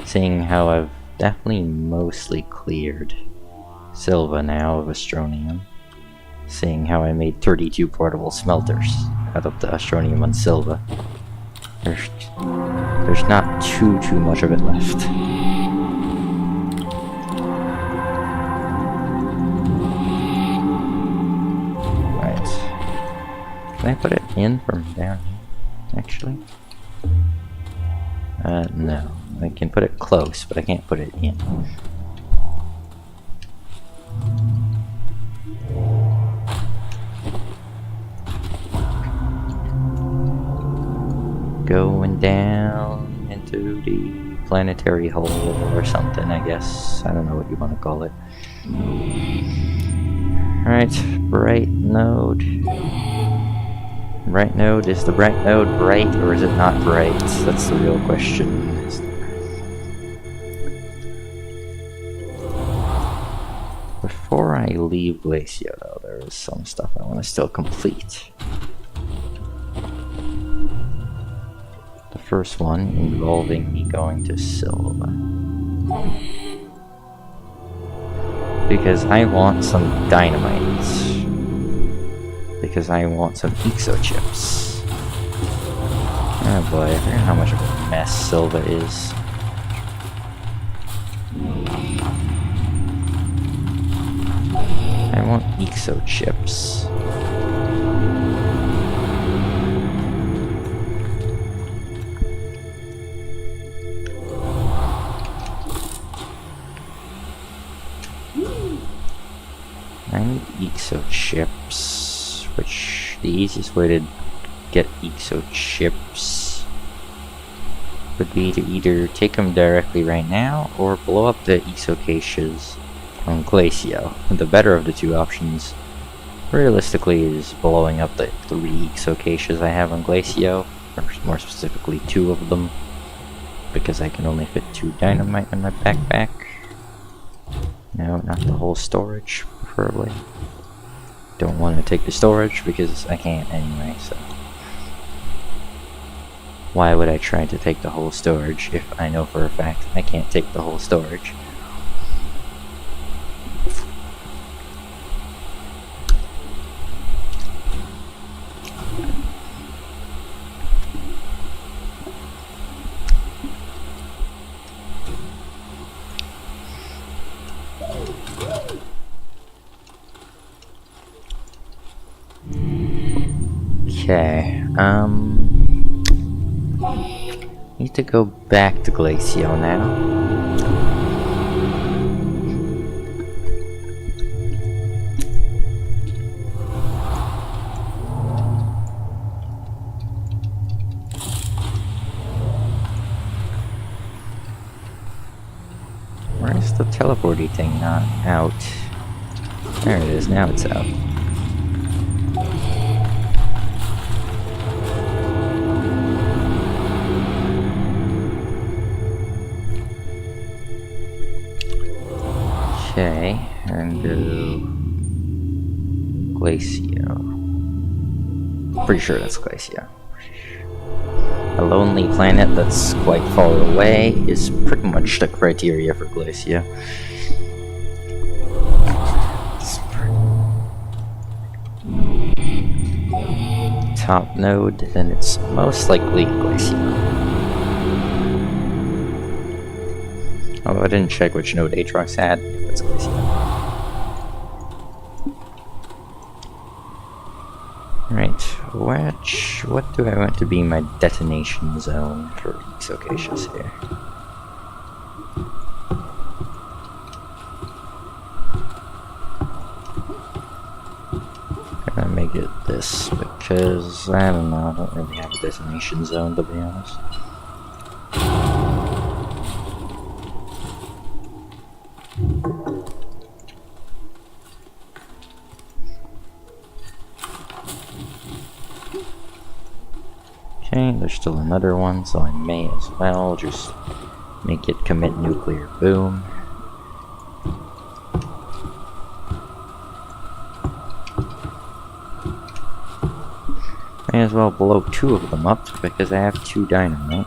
Speaker 1: Seeing how I've definitely mostly cleared Silva now of Astronium. Seeing how I made 32 portable smelters out of the Astronium on Silva. There's not too much of it left. Can I put it in from down here, actually? No. I can put it close, but I can't put it in. Going down into the planetary hole or something, I guess. I don't know what you want to call it. Alright, bright node. Bright node, is the bright node bright or is it not bright? That's the real question. Before I leave Glacio though, there is some stuff I want to still complete. The first one involving me going to Silva. Because I want some dynamite. Because I want some exochips. Oh boy, I forgot how much of a mess Silva is. I want exochips. I need exochips, which the easiest way to get exochips would be to either take them directly right now or blow up the exocaches on Glacio. The better of the two options, realistically, is blowing up the 3 exocaches I have on Glacio, or more specifically 2 of them, because I can only fit 2 dynamite in my backpack. No, not the whole storage, preferably. Don't want to take the storage because I can't anyway, so. Why would I try to take the whole storage if I know for a fact I can't take the whole storage? Okay, need to go back to Glacio now. Where's the teleporty thing not out? There it is, now it's out. Okay, and go Glacio. Pretty sure that's Glacio. A lonely planet that's quite far away is pretty much the criteria for Glacio. Top node, then it's most likely Glacio. Although I didn't check which node Aatrox had, that's Glacio. Right, what do I want to be my detonation zone for exocaches here? Gonna make it this, because, I don't know, I don't really have a detonation zone, to be honest. Okay, there's still another one, so I may as well just make it commit nuclear boom. May as well blow 2 of them up because I have 2 dynamite.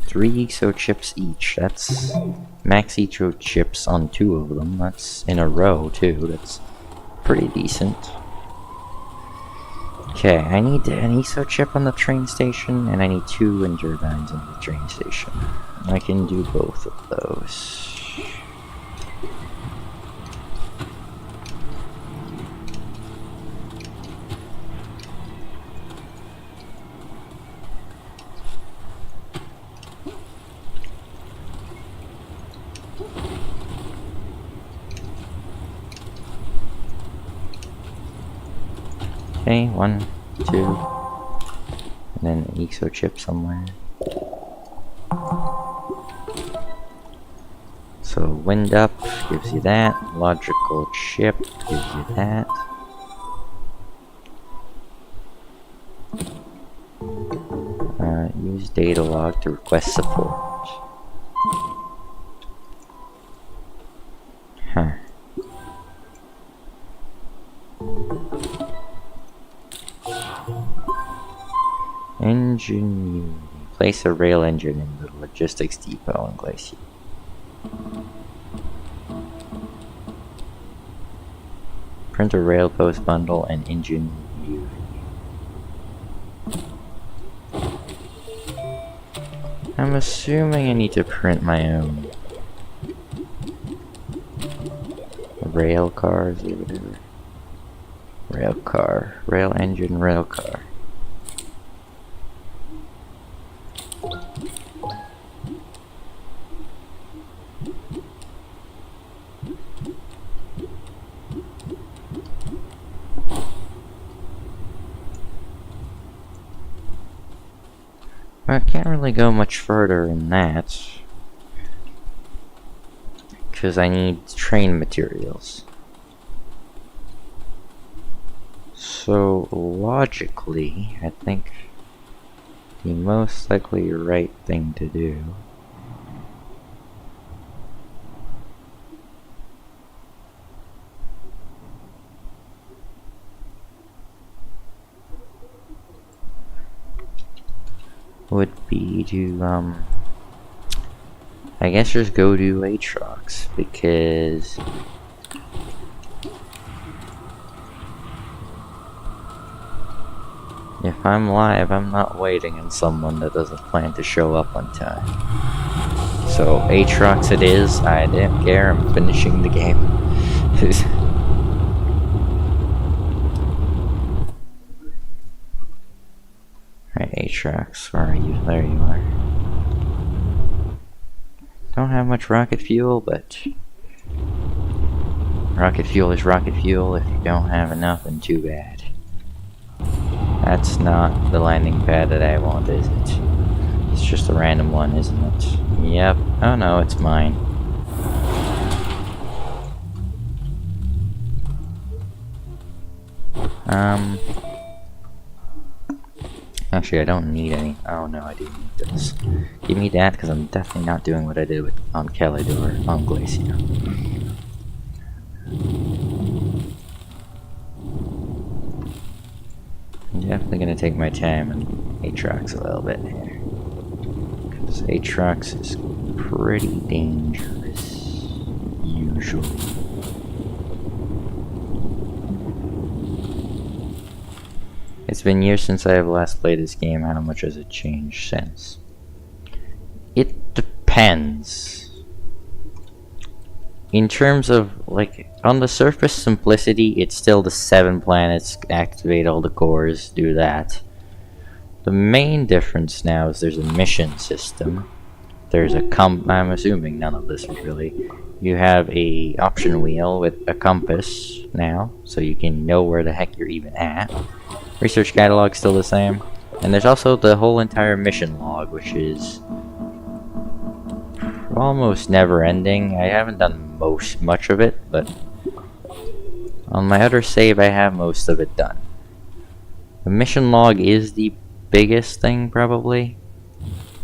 Speaker 1: Three exo chips each. That's max exo chips on 2 of them. That's in a row too. That's pretty decent. Okay, I need an exo chip on the train station, and I need 2 Endurbines on the train station. I can do both of those. Okay, 1, 2, and then an exo chip somewhere. So wind up gives you that, logical chip gives you that. Use data log to request support. Huh. Engineering. Place a rail engine in the logistics depot in Glacio. Print a rail post bundle and engine view. I'm assuming I need to print my own rail cars or whatever. Rail car. Rail engine, rail car. I can't really go much further in that, because I need train materials. So logically, I think the most likely right thing to do would be to, I guess just go to Aatrox, because if I'm live, I'm not waiting on someone that doesn't plan to show up on time. So Aatrox it is, I didn't care, I'm finishing the game. Alright, Aatrox, where are you? There you are. Don't have much rocket fuel, but rocket fuel is rocket fuel. If you don't have enough, then too bad. That's not the landing pad that I want, is it? It's just a random one, isn't it? Yep. Oh no, it's mine. Actually, I don't need any. Oh no, I do need this. Give me that, because I'm definitely not doing what I did on Calidor, on Glacier. I'm definitely gonna take my time on Aatrox a little bit here, because Aatrox is pretty dangerous, usually. It's been years since I have last played this game. How much has it changed since? It depends. In terms of, like, on the surface simplicity, it's still the 7 planets, activate all the cores, do that. The main difference now is there's a mission system. There's a I'm assuming none of this is really. You have a option wheel with a compass now, so you can know where the heck you're even at. Research catalog still the same. And there's also the whole entire mission log, which is almost never ending. I haven't done much of it, but on my other save I have most of it done. The mission log is the biggest thing probably.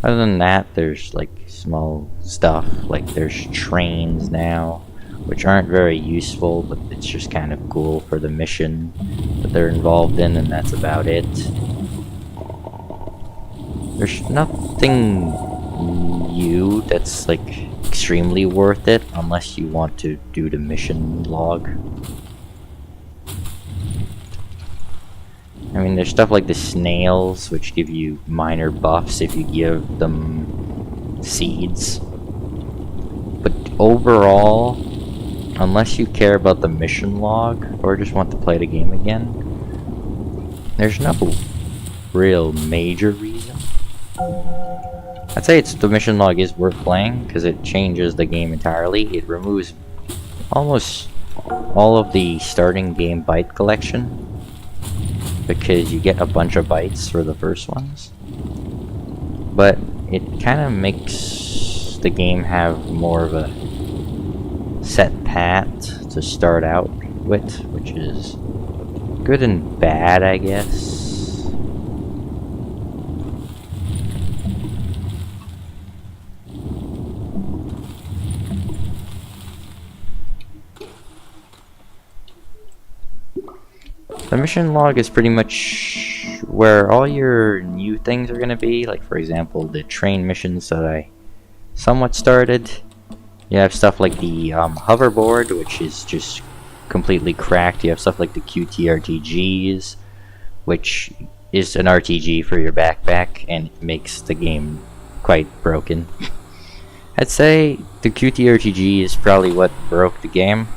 Speaker 1: Other than that, there's like small stuff, like there's trains now, which aren't very useful, but it's just kind of cool for the mission that they're involved in, and that's about it. There's nothing new that's like extremely worth it unless you want to do the mission log. I mean, there's stuff like the snails, which give you minor buffs if you give them seeds. But overall, unless you care about the mission log or just want to play the game again, there's no real major reason. I'd say the mission log is worth playing because it changes the game entirely. It removes almost all of the starting game byte collection, because you get a bunch of bytes for the first ones, but it kind of makes the game have more of a set path to start out with, which is good and bad, I guess. The mission log is pretty much where all your new things are going to be, like for example the train missions that I somewhat started. You have stuff like the hoverboard, which is just completely cracked. You have stuff like the QT-RTGs, which is an RTG for your backpack, and it makes the game quite broken. I'd say the QT-RTG is probably what broke the game.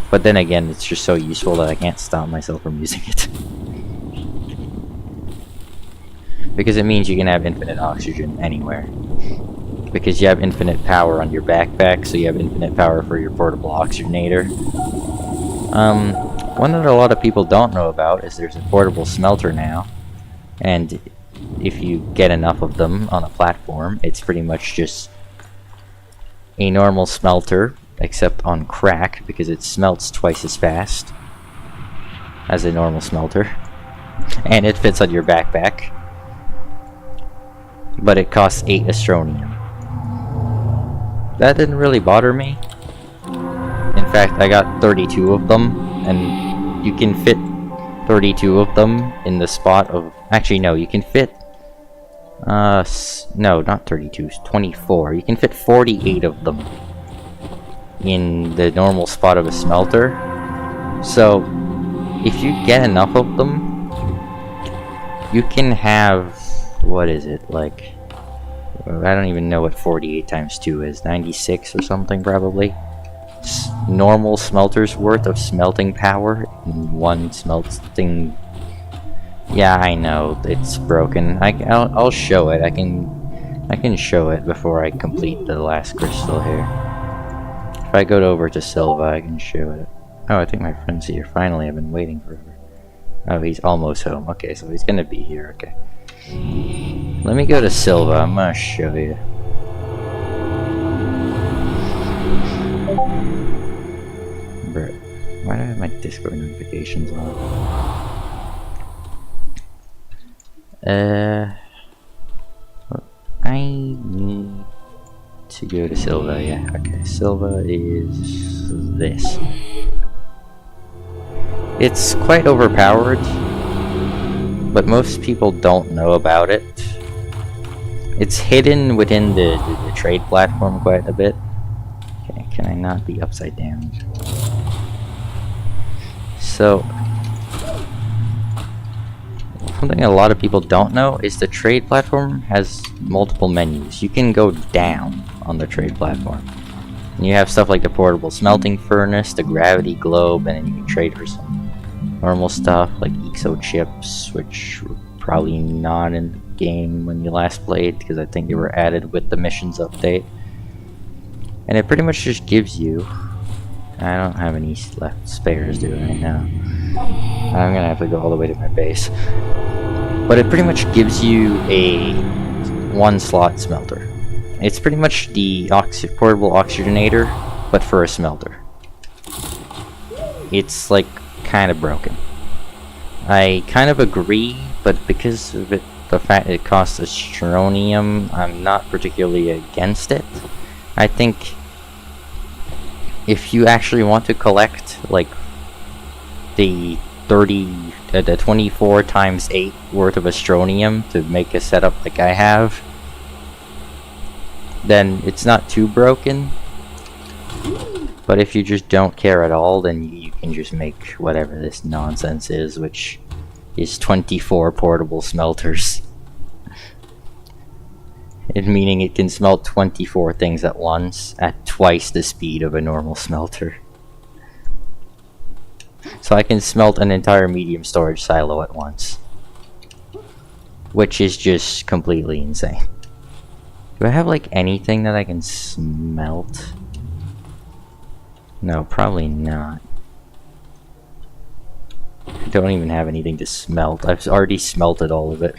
Speaker 1: But then again, it's just so useful that I can't stop myself from using it. Because it means you can have infinite oxygen anywhere. Because you have infinite power on your backpack, so you have infinite power for your portable oxygenator. One that a lot of people don't know about is there's a portable smelter now. And if you get enough of them on a platform. It's pretty much just a normal smelter, except on crack, because it smelts twice as fast as a normal smelter. And it fits on your backpack. But it costs 8 Astronium. That didn't really bother me. In fact, I got 32 of them, and you can fit 32 of them in the spot of... Actually, no, you can fit... no, not 32, 24. You can fit 48 of them in the normal spot of a smelter. So, if you get enough of them, you can have... What is it, like... I don't even know what 48 times 2 is. 96 or something, probably. Normal smelter's worth of smelting power in one smelting... Yeah, I know, it's broken. I'll show it. I can show it before I complete the last crystal here. If I go over to Silva, I can show it. Oh, I think my friend's here. Finally, I've been waiting forever. Oh, he's almost home. Okay, so he's gonna be here. Okay. Let me go to Silva. I'm gonna show you. Bruh, why do I have my Discord notifications on? I need to go to Silva. Yeah, okay. Silva is this. It's quite overpowered, but most people don't know about it. It's hidden within the trade platform quite a bit. Okay, can I not be upside down? So, something a lot of people don't know is the trade platform has multiple menus. You can go down on the trade platform. And you have stuff like the portable smelting furnace, the gravity globe, and then you can trade for some normal stuff like exo chips, which were probably not in the game when you last played, because I think they were added with the missions update. And it pretty much just gives you... I don't have any left spares, do I? No. I'm gonna have to go all the way to my base. But it pretty much gives you a one-slot smelter. It's pretty much the portable oxygenator, but for a smelter. It's like kind of broken. I kind of agree, but because of it, the fact it costs Astronium, I'm not particularly against it. I think if you actually want to collect like the 24 times 8 worth of Astronium to make a setup like I have, then it's not too broken. But if you just don't care at all, then you can just make whatever this nonsense is, which is 24 portable smelters. Meaning it can smelt 24 things at once at twice the speed of a normal smelter. So I can smelt an entire medium storage silo at once, which is just completely insane. Do I have like anything that I can smelt? No, probably not. I don't even have anything to smelt. I've already smelted all of it.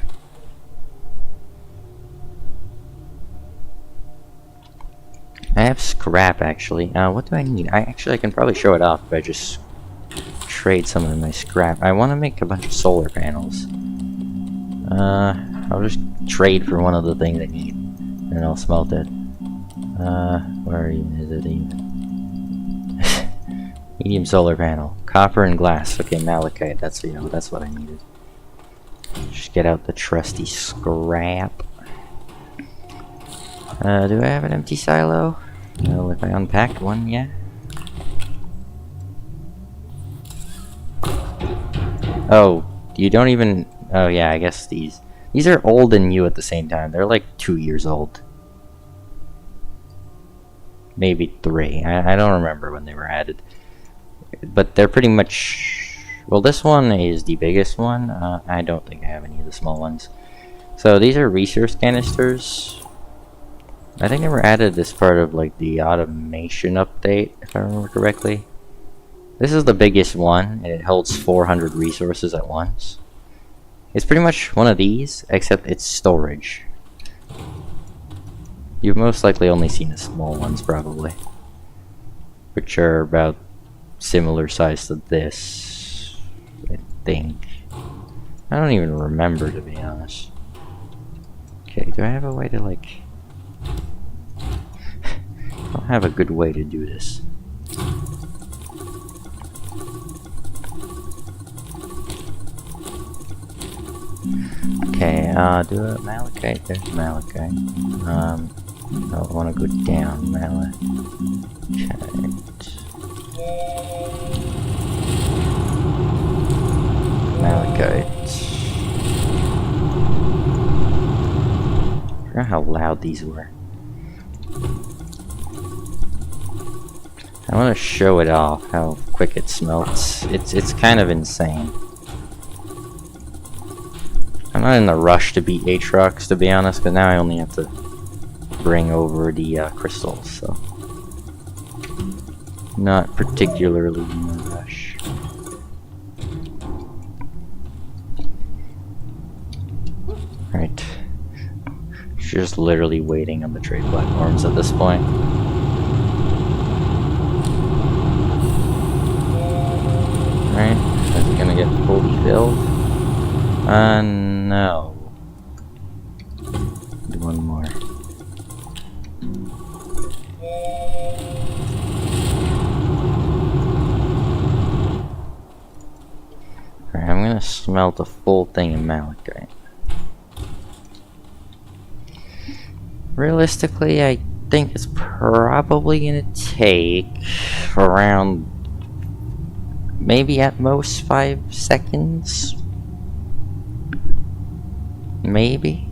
Speaker 1: I have scrap actually. What do I need? I can probably show it off if I just trade some of my scrap. I want to make a bunch of solar panels. I'll just trade for one of the things I need, and I'll smelt it. Where is it even? Medium solar panel, copper and glass. Okay, malachite. That's that's what I needed. Just get out the trusty scrap. Do I have an empty silo? No, if I unpack one, yeah. Oh, you don't even... Oh yeah, I guess these are old and new at the same time. They're like 2 years old. Maybe 3. I don't remember when they were added. But they're pretty much... Well, this one is the biggest one. I don't think I have any of the small ones. So these are resource canisters. I think they were added as part of like the automation update, if I remember correctly. This is the biggest one, and it holds 400 resources at once. It's pretty much one of these, except it's storage. You've most likely only seen the small ones, probably. Which are about similar size to this, I think. I don't even remember, to be honest. Okay, do I have a way to, like... I don't have a good way to do this. Okay, do a malachite. There's malachite. I don't want to go down. Malachite. Malachite. I forgot how loud these were. I want to show it off how quick it smelts. It's kind of insane. I'm not in a rush to beat Aatrox, to be honest, but now I only have to bring over the crystals, so not particularly in a rush. Right. Just literally waiting on the trade platforms at this point. Right, is it gonna get fully filled? No. Do one more. Alright, I'm gonna smelt a full thing of malachite. Realistically, I think it's probably gonna take around maybe at most 5 seconds. Maybe.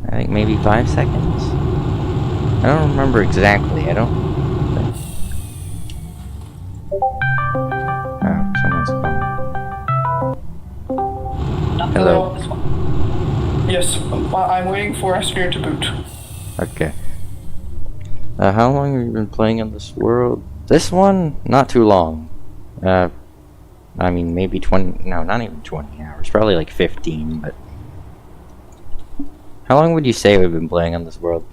Speaker 1: I think maybe 5 seconds. I don't remember exactly. I don't think. Oh, someone's calling. Hello.
Speaker 2: Yes, I'm waiting for Astroneer to boot.
Speaker 1: Okay. How long have you been playing on this world? This one? Not too long. I mean, maybe 20... No, not even 20 hours. Probably like 15, but... How long would you say we've been playing on this world?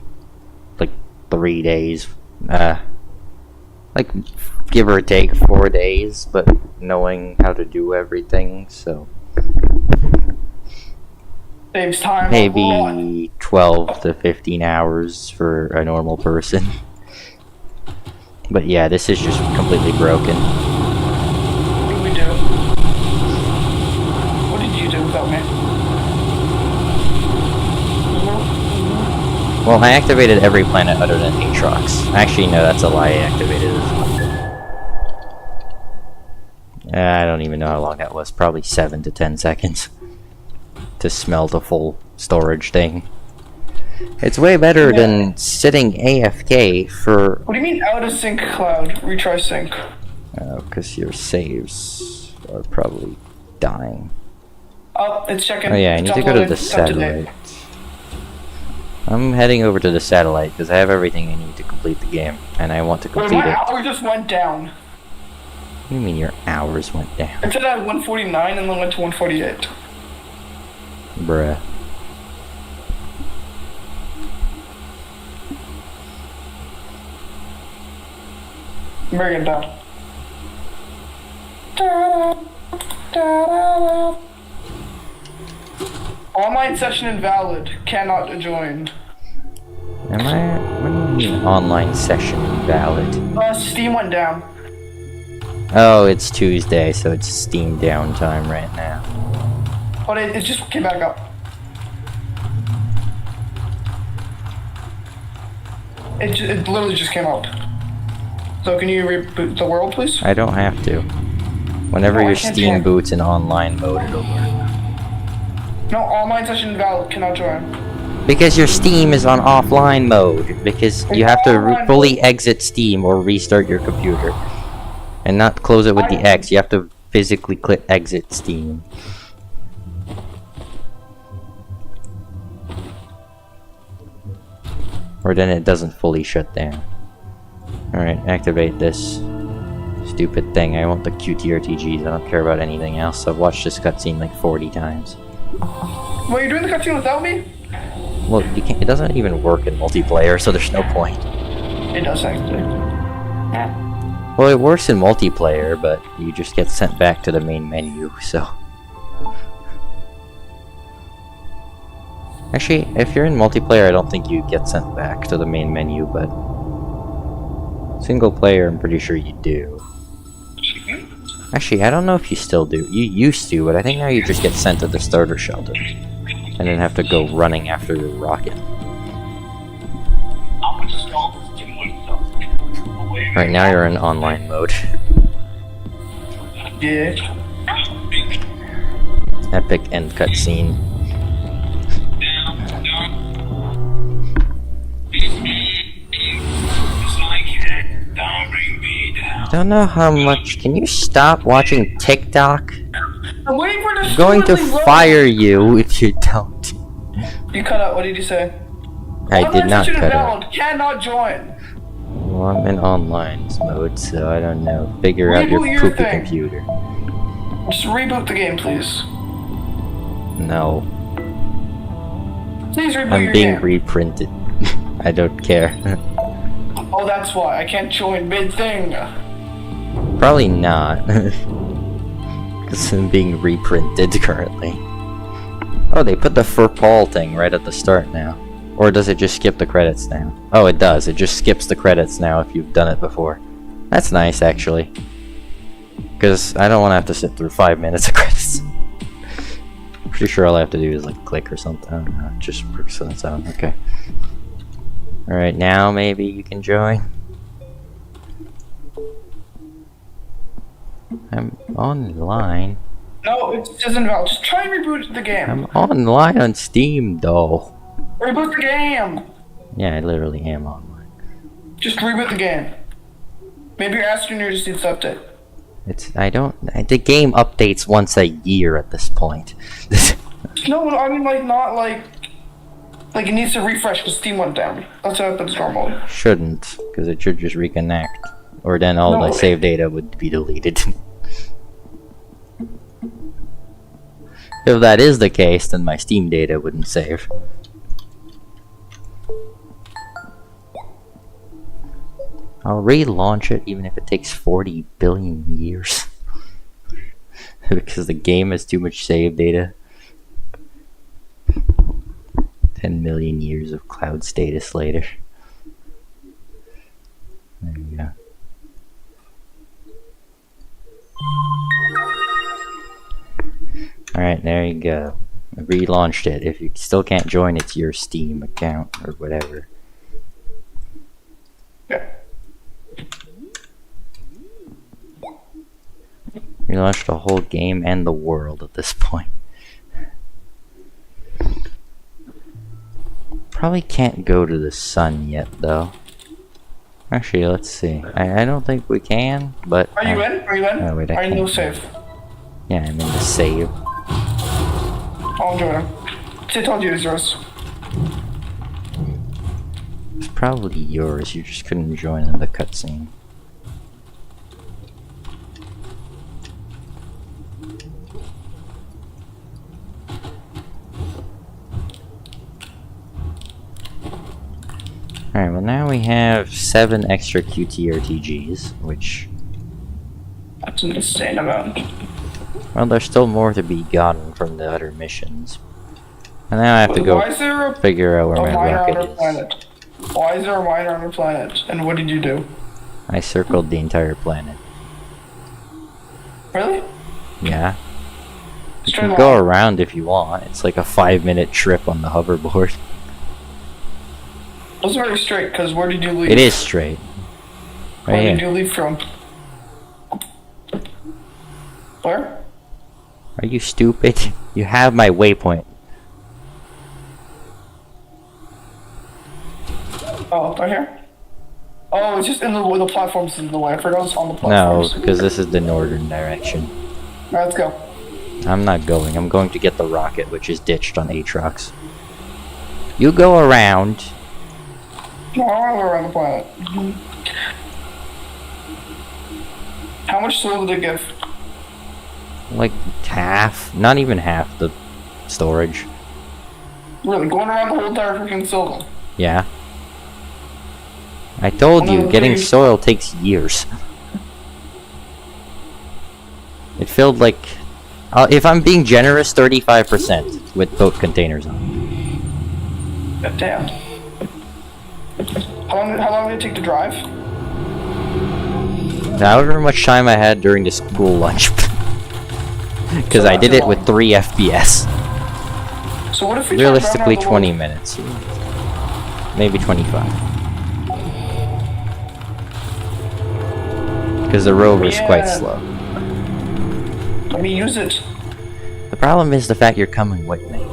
Speaker 1: Like, 3 days. Like, give or take 4 days, but knowing how to do everything, so...
Speaker 2: Saves time.
Speaker 1: Maybe 12 to 15 hours for a normal person. But yeah, this is just completely broken.
Speaker 2: What did we do? What did you do without me?
Speaker 1: Well, I activated every planet other than Aatrox. Actually, no, that's a lie. I activated this one. I don't even know how long that was. Probably 7 to 10 seconds. To smelt a full storage thing. It's way better than sitting AFK for...
Speaker 2: What do you mean out of sync cloud? Retry sync.
Speaker 1: Oh, because your saves are probably dying.
Speaker 2: Oh, it's checking.
Speaker 1: Oh yeah, I need to go to the satellite. I'm heading over to the satellite because I have everything I need to complete the game, and I want to complete
Speaker 2: my
Speaker 1: it.
Speaker 2: hour just went down.
Speaker 1: What do you mean your hours went down?
Speaker 2: It said at 149 and then went to 148.
Speaker 1: Bruh.
Speaker 2: I'm bringing it down. Online session invalid. Cannot join.
Speaker 1: Am I? What do you mean online session invalid?
Speaker 2: Steam went down.
Speaker 1: Oh, it's Tuesday, so it's Steam downtime right now.
Speaker 2: But it just came back up. It literally just came out. So can you reboot the world, please?
Speaker 1: I don't have to. Whenever
Speaker 2: No,
Speaker 1: your
Speaker 2: I can't
Speaker 1: Steam
Speaker 2: join.
Speaker 1: boots in online mode, it'll work.
Speaker 2: No, online session invalid. Cannot join.
Speaker 1: Because your Steam is on offline mode. Because you have to fully exit Steam or restart your computer. And not close it with the X. You have to physically click exit Steam. Or then it doesn't fully shut down. Alright, activate this Stupid thing. I want the QTRTGs. I don't care about anything else. I've watched this cutscene like 40 times.
Speaker 2: Well, you're doing the cutscene without me?
Speaker 1: Well, you can't. It doesn't even work in multiplayer, so there's no point.
Speaker 2: It does actually.
Speaker 1: Well, it works in multiplayer, but you just get sent back to the main menu, so... Actually, if you're in multiplayer, I don't think you get sent back to the main menu, but... Single player, I'm pretty sure you do. Actually, I don't know if you still do. You used to, but I think now you just get sent to the starter shelter. And then have to go running after the rocket. Right now you're in online mode.
Speaker 2: Yeah.
Speaker 1: Epic end cutscene. I don't know how much. Can you stop watching TikTok?
Speaker 2: I'm waiting for the
Speaker 1: I'm going to fire you if you don't.
Speaker 2: You cut out. What did you say?
Speaker 1: I did not cut out.
Speaker 2: Cannot join.
Speaker 1: Well, I'm in online mode, so I don't know. Figure out your
Speaker 2: Reboot your
Speaker 1: poopy
Speaker 2: thing.
Speaker 1: computer.
Speaker 2: Just reboot the game, please.
Speaker 1: No.
Speaker 2: Please reboot
Speaker 1: I'm
Speaker 2: your
Speaker 1: being
Speaker 2: game.
Speaker 1: reprinted. I don't care.
Speaker 2: Oh, that's why I can't join mid-thing.
Speaker 1: Probably not. Because I'm being reprinted currently. Oh, they put the for Paul thing right at the start now. Or does it just skip the credits now? Oh, it does. It just skips the credits now if you've done it before. That's nice, actually. Because I don't want to have to sit through 5 minutes of credits. Pretty sure all I have to do is like click or something. I don't know, it just works on its own. Okay. Alright, now maybe you can join. I'm online.
Speaker 2: No, it isn't valid. Just try and reboot the game.
Speaker 1: I'm online on Steam, though.
Speaker 2: Reboot the game.
Speaker 1: Yeah, I literally am online.
Speaker 2: Just reboot the game. Maybe your Astroneer just needs to update.
Speaker 1: The game updates once a year at this point.
Speaker 2: No, I mean not like it needs to refresh because Steam went down. That's what happens normally.
Speaker 1: Shouldn't, because it should just reconnect. Or then all my save data would be deleted. If that is the case, then my Steam data wouldn't save. I'll relaunch it even if it takes 40 billion years. Because the game has too much save data. 10 million years of cloud status later. There you go. Alright, there you go. I relaunched it. If you still can't join, it's your Steam account or whatever.
Speaker 2: Yeah.
Speaker 1: Relaunched the whole game and the world at this point. Probably can't go to the sun yet, though. Actually, let's see. I don't think we can, but...
Speaker 2: Are you in? Are you in?
Speaker 1: Oh, wait,
Speaker 2: Are you
Speaker 1: can't.
Speaker 2: no save?
Speaker 1: Yeah, I'm in the save.
Speaker 2: I'll join him. I told you it was yours.
Speaker 1: It's probably yours, you just couldn't join in the cutscene. Alright, well now we have 7 extra QTRTGs, which...
Speaker 2: That's an insane amount.
Speaker 1: Well, there's still more to be gotten from the other missions. And now I have to go
Speaker 2: Why is there
Speaker 1: figure out where my
Speaker 2: miner on
Speaker 1: rocket
Speaker 2: our
Speaker 1: is.
Speaker 2: planet? Why is there a miner on our planet? And what did you do?
Speaker 1: I circled the entire planet.
Speaker 2: Really?
Speaker 1: Yeah. You
Speaker 2: Straight
Speaker 1: can
Speaker 2: line.
Speaker 1: go around if you want. It's like a 5-minute trip on the hoverboard.
Speaker 2: It was very straight, because where did you leave?
Speaker 1: It is straight.
Speaker 2: Where
Speaker 1: Right
Speaker 2: did
Speaker 1: here.
Speaker 2: you leave from? Where?
Speaker 1: Are you stupid? You have my waypoint.
Speaker 2: Oh, right here? Oh, it's just in the platforms in the way. I forgot it's on the
Speaker 1: No,
Speaker 2: platforms.
Speaker 1: because this is the northern direction.
Speaker 2: Alright, let's go.
Speaker 1: I'm not going. I'm going to get the rocket, which is ditched on Aatrox. You go around.
Speaker 2: No, I want to go around the planet. How much soil did it give?
Speaker 1: Like half, not even half the storage.
Speaker 2: Really, going around the whole entire freaking silver.
Speaker 1: Yeah. I told you, getting soil takes years. It filled like, if I'm being generous, 35% with boat containers on.
Speaker 2: God damn. How long did it take to drive?
Speaker 1: However much time I had during the school lunch. Because I did it with 3 FPS.
Speaker 2: So what if we
Speaker 1: Realistically, 20 minutes. Maybe 25. Because the rover's quite slow.
Speaker 2: Let me use it.
Speaker 1: The problem is the fact you're coming with me.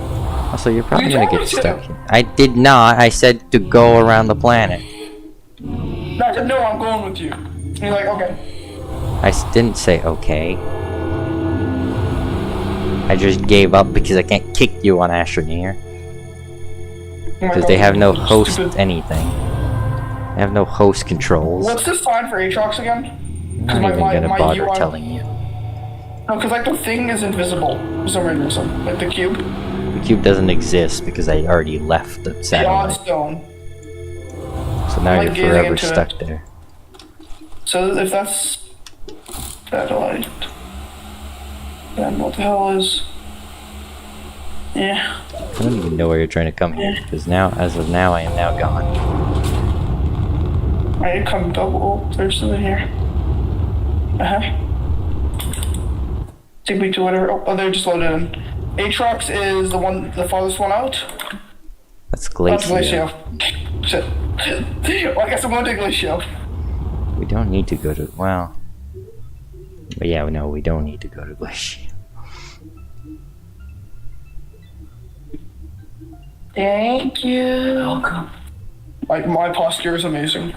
Speaker 1: Also, you're probably gonna get stuck
Speaker 2: to.
Speaker 1: here. I did not. I said to go around the planet.
Speaker 2: No, I said, no, I'm going with you. And you're like, okay.
Speaker 1: I didn't say okay. I just gave up because I can't kick you on Astroneer. Because they have no host anything. They have no host controls.
Speaker 2: What's this sign for Aatrox again?
Speaker 1: I'm not even gonna bother telling you.
Speaker 2: No, because like the thing is invisible for some reason. Like the cube.
Speaker 1: The cube doesn't exist because I already left the satellite.
Speaker 2: Stone.
Speaker 1: So now you're forever stuck there.
Speaker 2: So if that's satellite, then what the hell is? Yeah.
Speaker 1: I don't even know where you're trying to come here because now, as of now, I am now gone.
Speaker 2: I need to come double. There's something here. Take me to whatever. Oh, they're just loaded in. Aatrox is the farthest one out.
Speaker 1: That's Glacio.
Speaker 2: Shit. Well, I guess I'm going to Glacio.
Speaker 1: We don't need to go to. Well. But yeah, no, we don't need to go to Glacio.
Speaker 2: Thank you. Welcome. Like, my posture is amazing.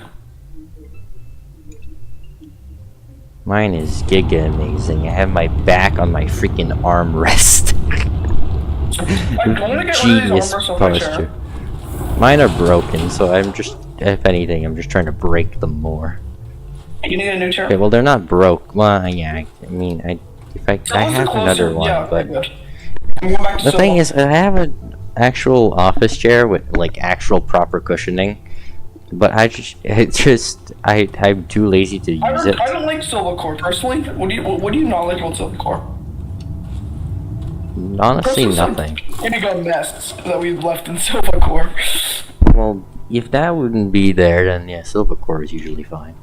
Speaker 1: Mine is giga amazing. I have my back on my freaking armrest. Genius posture. Mine are broken, so I'm just, if anything, I'm just trying to break them more.
Speaker 2: You need a new chair?
Speaker 1: Okay, well, they're not broke. Well, yeah, I mean, I have another one,
Speaker 2: yeah,
Speaker 1: but
Speaker 2: the
Speaker 1: thing is, I have an actual office chair with like actual proper cushioning, but I'm too lazy to use it.
Speaker 2: I don't like silver core personally. What do you not like about silver core?
Speaker 1: Honestly, nothing.
Speaker 2: Any got nests that we've left in silver core.
Speaker 1: Well, if that wouldn't be there, then yeah, silver core is usually fine.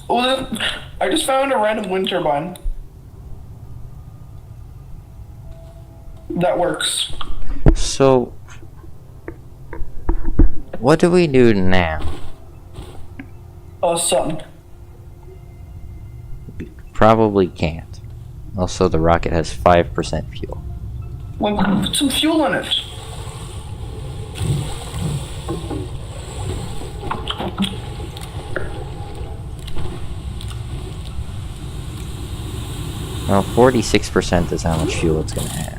Speaker 2: Well, I just found a random wind turbine that works.
Speaker 1: So, what do we do now?
Speaker 2: Sun.
Speaker 1: Probably can't. Also, the rocket has 5% fuel.
Speaker 2: Well, put some fuel in it.
Speaker 1: Well, 46% is how much fuel it's gonna have.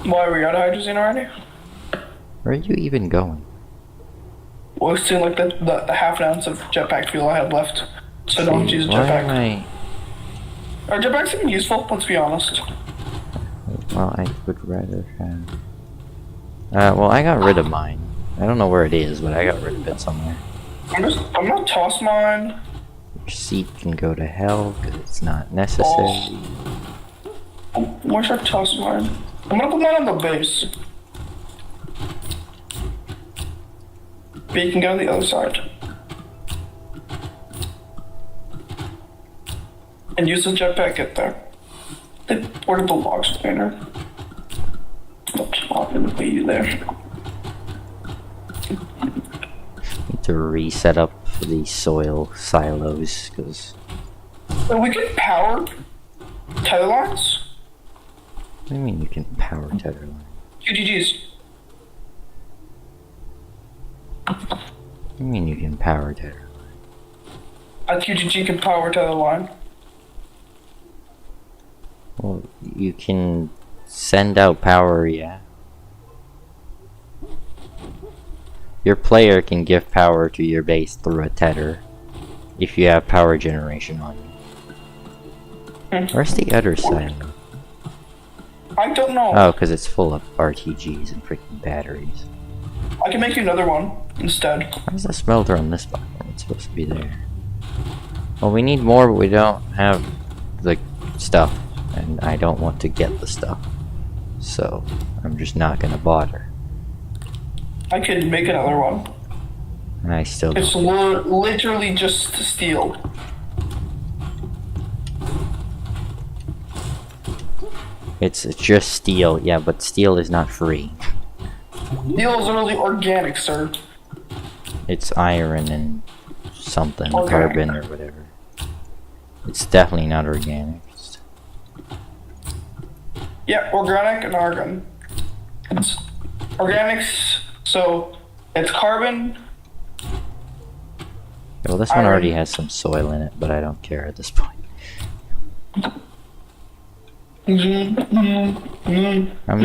Speaker 2: Why, are we out of hydrogen already?
Speaker 1: Where are you even going?
Speaker 2: Well, it's like the half an ounce of jetpack fuel I had left. So don't use a jetpack. Our jetpacks have been useful, let's be honest.
Speaker 1: Well, I would rather have... well, I got rid of mine. I don't know where it is, but I got rid of it somewhere.
Speaker 2: I'm gonna toss mine.
Speaker 1: Your seat can go to hell, because it's not necessary.
Speaker 2: Where should I toss mine? I'm gonna put mine on the base. But you can go on the other side. And use the jetpack get there. Where did the logs container? Oops, I'm gonna put you there.
Speaker 1: Need to reset up the soil silos, because...
Speaker 2: We can power tether lines?
Speaker 1: What do you mean you can power tether lines?
Speaker 2: QGGs.
Speaker 1: What do you mean you can power tether?
Speaker 2: A QGG can power tether line.
Speaker 1: Well, you can send out power, yeah. Your player can give power to your base through a tether if you have power generation on you. Where's the other side?
Speaker 2: I don't know.
Speaker 1: Oh, because it's full of RTGs and freaking batteries.
Speaker 2: I can make you another one instead.
Speaker 1: Why is the smelter on this platform? It's supposed to be there. Well, we need more, but we don't have the stuff. And I don't want to get the stuff. So, I'm just not gonna bother.
Speaker 2: I could make another one.
Speaker 1: And I still
Speaker 2: It's
Speaker 1: don't.
Speaker 2: literally just steel.
Speaker 1: It's just steel, yeah, but steel is not free.
Speaker 2: Steel is literally organic, sir.
Speaker 1: It's iron and something,
Speaker 2: Organic.
Speaker 1: carbon or whatever. It's definitely not organic.
Speaker 2: Yeah, organic and argon. It's organics, so it's carbon.
Speaker 1: Well, this one already has some soil in it, but I don't care at this point. I'm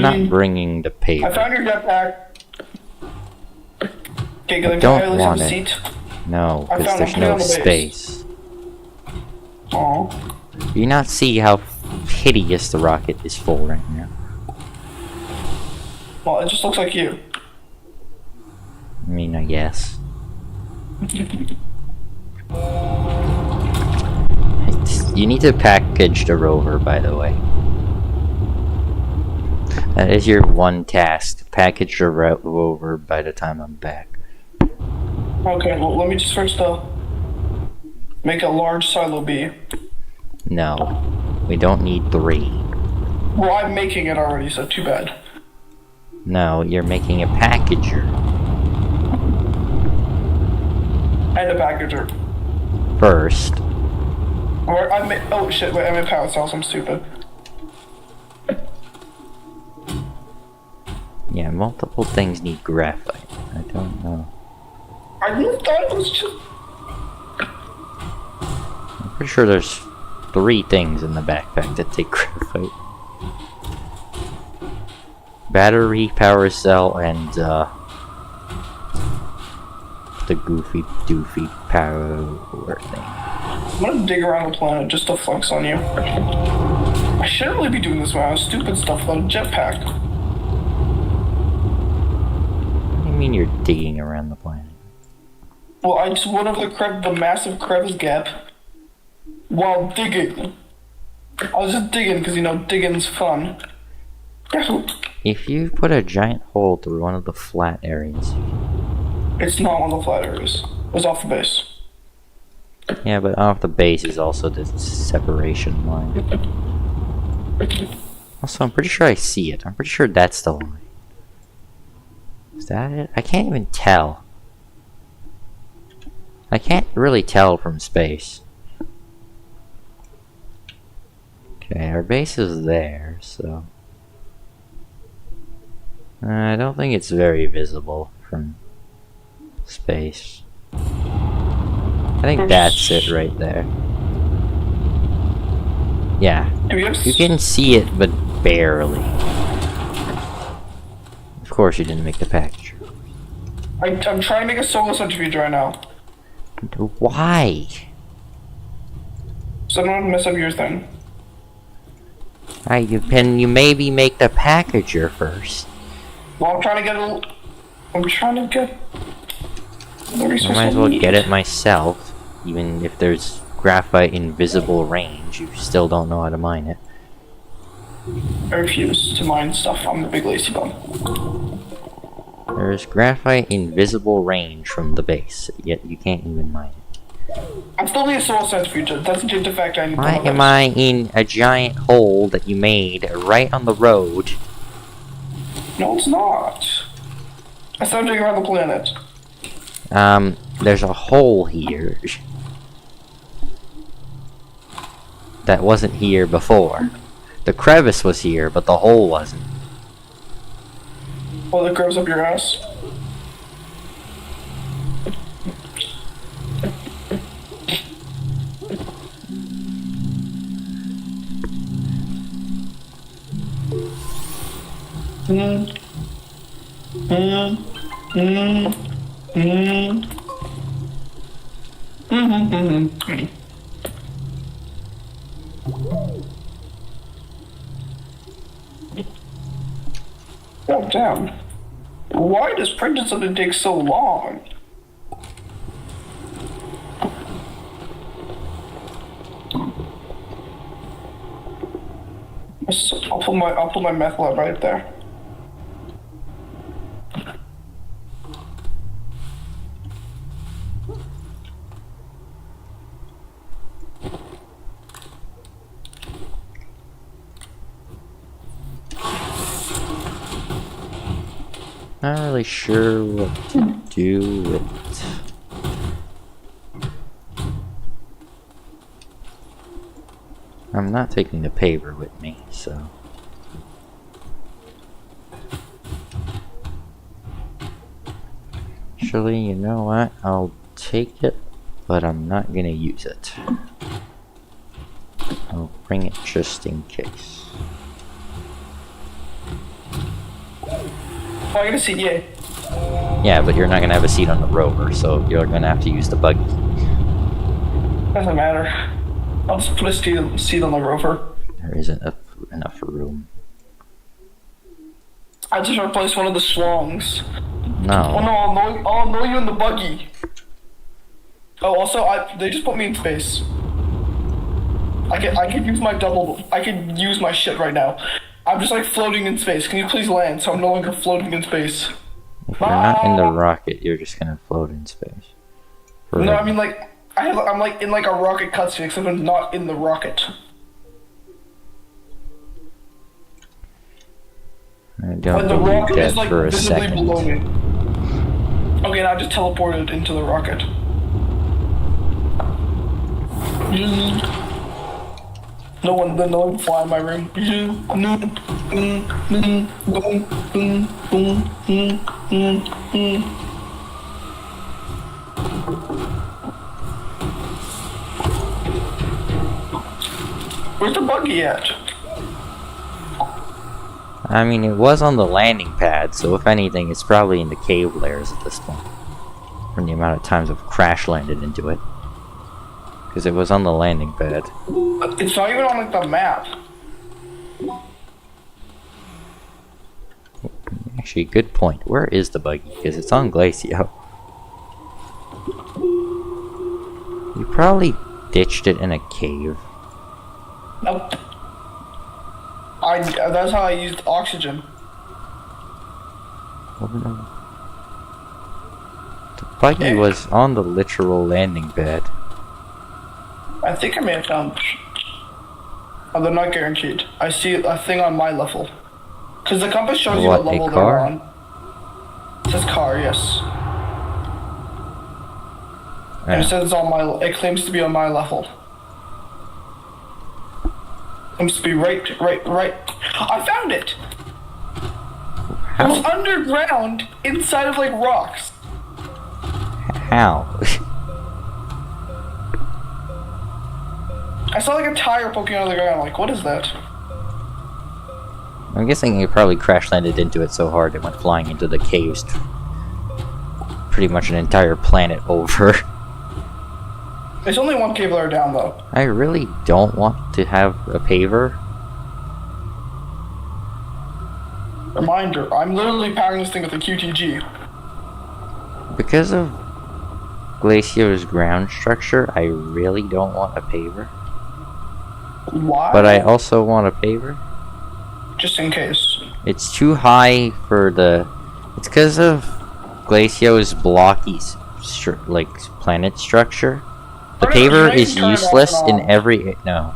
Speaker 1: not bringing the paper.
Speaker 2: I found your jetpack. Okay, can I
Speaker 1: don't
Speaker 2: at least have
Speaker 1: want
Speaker 2: a
Speaker 1: it.
Speaker 2: seat?
Speaker 1: No,
Speaker 2: I
Speaker 1: because
Speaker 2: found
Speaker 1: there's
Speaker 2: it
Speaker 1: no
Speaker 2: on the base.
Speaker 1: space.
Speaker 2: Aw.
Speaker 1: Do you not see how hideous the rocket is full right now?
Speaker 2: Well, it just looks like you.
Speaker 1: I mean, I guess. You need to package the rover, by the way. That is your one task. Package the rover by the time I'm back.
Speaker 2: Okay, well, let me just first make a large silo B.
Speaker 1: No, we don't need 3.
Speaker 2: Well, I'm making it already, so too bad.
Speaker 1: No, you're making a packager.
Speaker 2: And a packager.
Speaker 1: First.
Speaker 2: Or I made. Oh shit! Wait, I made power cells. I'm stupid.
Speaker 1: Yeah, multiple things need graphite. I don't know.
Speaker 2: I really thought it was just.
Speaker 1: I'm pretty sure there's 3 things in the backpack that take graphite. Battery, power cell, and the goofy doofy power thing.
Speaker 2: I'm gonna dig around the planet just to flex on you. I shouldn't really be doing this when I was stupid stuff about a jetpack.
Speaker 1: What do you mean you're digging around the planet?
Speaker 2: Well, I just went over the massive crevice gap while digging. I was just digging because, you know, digging's fun.
Speaker 1: If you put a giant hole through one of the flat areas.
Speaker 2: It's not one of the flat areas. It was off the base.
Speaker 1: Yeah, but off the base is also the separation line. Also, I'm pretty sure I see it. I'm pretty sure that's the line. Is that it? I can't even tell. I can't really tell from space. Okay, our base is there, so... I don't think it's very visible from space. I think that's it right there. Yeah. You can see it, but barely. Of course you didn't make the package.
Speaker 2: I'm trying to make a solo centrifuge right now.
Speaker 1: Why?
Speaker 2: So I don't mess up your thing.
Speaker 1: You maybe make the packager first.
Speaker 2: Well, I'm trying to get the
Speaker 1: I
Speaker 2: resource
Speaker 1: might as well
Speaker 2: need.
Speaker 1: get it myself. Even if there's graphite invisible range, you still don't know how to mine it.
Speaker 2: I refuse to mine stuff. I'm the big lazy bum.
Speaker 1: There's graphite invisible range from the base, yet you can't even mine it.
Speaker 2: I'm still being a solo centrifuge. It doesn't change the fact I need
Speaker 1: Why
Speaker 2: to
Speaker 1: am I in a giant hole that you made right on the road?
Speaker 2: No, it's not. I started digging around the planet.
Speaker 1: There's a hole here that wasn't here before. The crevice was here, but the hole wasn't.
Speaker 2: Well, it curves up your ass. God damn. Why does printing something take so long? I'll put my meth lab right there.
Speaker 1: Not really sure what to do with it. I'm not taking the paper with me, so. Actually, you know what? I'll take it, but I'm not gonna use it. I'll bring it just in case.
Speaker 2: Oh, I got a seat, yay.
Speaker 1: Yeah, but you're not gonna have a seat on the rover, so you're gonna have to use the buggy.
Speaker 2: Doesn't matter. I'll just put a seat on the rover.
Speaker 1: There isn't enough room.
Speaker 2: I just replaced one of the swongs.
Speaker 1: No.
Speaker 2: Oh no, I'll know you in the buggy. Oh, also, they just put me in space. I could use I could use my shit right now. I'm just like floating in space. Can you please land so I'm no longer floating in space?
Speaker 1: If you're not in the rocket, you're just gonna float in space.
Speaker 2: No, I mean like I'm like in like a rocket cutscene, except I'm not in the rocket.
Speaker 1: I
Speaker 2: But
Speaker 1: don't
Speaker 2: the
Speaker 1: believe
Speaker 2: rocket
Speaker 1: that
Speaker 2: is like
Speaker 1: for a
Speaker 2: visibly
Speaker 1: second.
Speaker 2: below me. Okay, now I just teleported into the rocket. No one can fly in my room. Where's the buggy at?
Speaker 1: I mean, it was on the landing pad, so if anything, it's probably in the cave layers at this point. From the amount of times I've crash landed into it. Because it was on the landing pad.
Speaker 2: It's not even on like the map.
Speaker 1: Actually, good point. Where is the buggy? Because it's on Glacio. You probably ditched it in a cave.
Speaker 2: Nope. That's how I used oxygen.
Speaker 1: Oh, no. The buggy was on the literal landing pad.
Speaker 2: I think I may have found. Oh, they're not guaranteed. I see a thing on my level. Because the compass shows you what level they're on. It says car, yes. And it says it's on my. It claims to be on my level. Seems to be right. I found it!
Speaker 1: How?
Speaker 2: It was underground, inside of like rocks.
Speaker 1: How?
Speaker 2: I saw like a tire poking out of the ground, like, what is that?
Speaker 1: I'm guessing it probably crash landed into it so hard it went flying into the caves. Pretty much an entire planet over.
Speaker 2: It's only one cable layer down, though.
Speaker 1: I really don't want to have a paver.
Speaker 2: Reminder, I'm literally powering this thing with a QTG.
Speaker 1: Because of Glacio's ground structure, I really don't want a paver.
Speaker 2: Why?
Speaker 1: But I also want a paver.
Speaker 2: Just in case.
Speaker 1: It's too high for the... It's because of Glacio's blocky like planet structure. The paver is useless in every... No.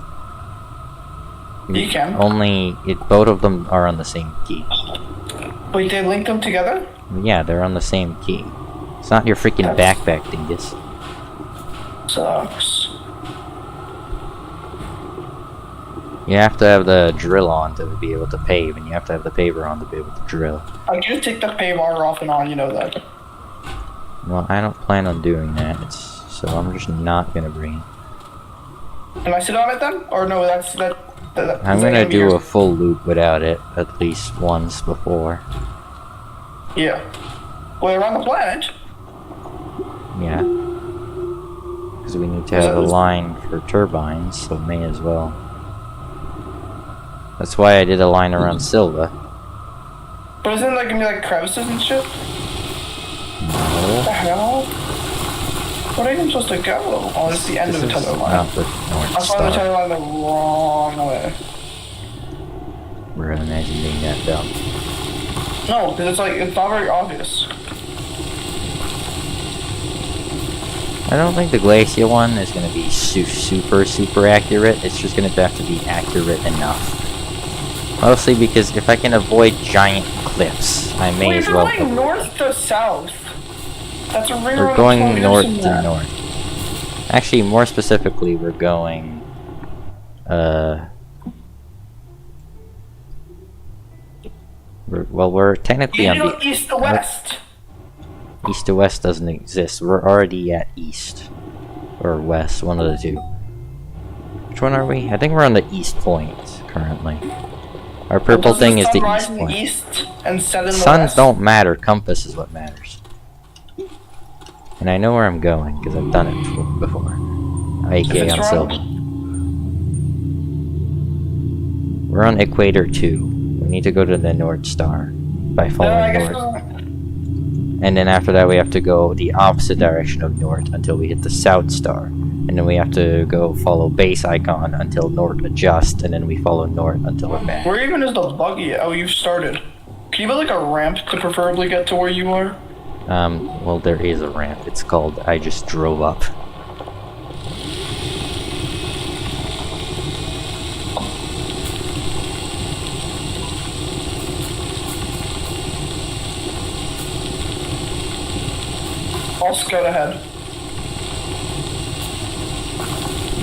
Speaker 2: You can.
Speaker 1: Only... both of them are on the same key.
Speaker 2: Wait, they link them together?
Speaker 1: Yeah, they're on the same key. It's not your freaking backpack, dingus.
Speaker 2: Sucks.
Speaker 1: You have to have the drill on to be able to pave, and you have to have the paver on to be able to drill.
Speaker 2: I do take the paver off and on, you know that.
Speaker 1: Well, I don't plan on doing that, so I'm just not gonna bring it.
Speaker 2: Can I sit on it then? Or no, that's
Speaker 1: I'm gonna do a full loop without it at least once before.
Speaker 2: Yeah. Well, around the planet.
Speaker 1: Yeah. Because we need to have a line for turbines, so may as well. That's why I did a line around Silva.
Speaker 2: But isn't there gonna be like crevices and shit?
Speaker 1: No.
Speaker 2: What the hell? Where are you supposed to go? Oh, it's the end of the tether line.
Speaker 1: Not the North
Speaker 2: I found the tether
Speaker 1: Star.
Speaker 2: line the wrong way.
Speaker 1: We're imagining that dumb.
Speaker 2: No, because it's not very obvious.
Speaker 1: I don't think the glacial one is going to be super accurate. It's just going to have to be accurate enough. Mostly because if I can avoid giant cliffs, I may as well.
Speaker 2: We're going north to south. That's a really.
Speaker 1: We're going north to north. Actually, more specifically, we're going. We're technically on the
Speaker 2: east to west.
Speaker 1: East to west doesn't exist. We're already at east or west, one of the two. Which one are we? I think we're on the east point currently. Our purple thing is the east point.
Speaker 2: East and set in the
Speaker 1: Suns
Speaker 2: west?
Speaker 1: don't matter. Compass is what matters. And I know where I'm going because I've done it before. AKA on Silva. We're on Equator 2. We need to go to the North Star by following north. And then after that we have to go the opposite direction of north until we hit the South Star. And then we have to go follow base icon until north adjust, and then we follow north until we're back.
Speaker 2: Where even is the buggy? Oh, you've started. Can you build like a ramp to preferably get to where you are?
Speaker 1: Well, there is a ramp. It's called I just drove up.
Speaker 2: I'll scout ahead.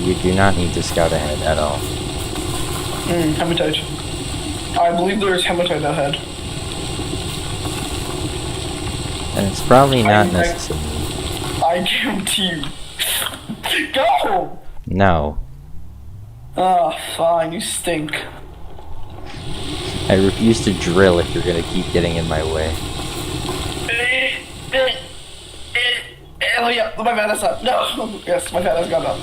Speaker 1: You do not need to scout ahead at all.
Speaker 2: Hematite. I believe there is hematite ahead.
Speaker 1: And it's probably not necessary.
Speaker 2: I guarantee you. Go!
Speaker 1: No.
Speaker 2: Ah, fine, you stink.
Speaker 1: I refuse to drill if you're gonna keep getting in my way.
Speaker 2: Oh yeah, my van is up. No! Yes, my van has gone up.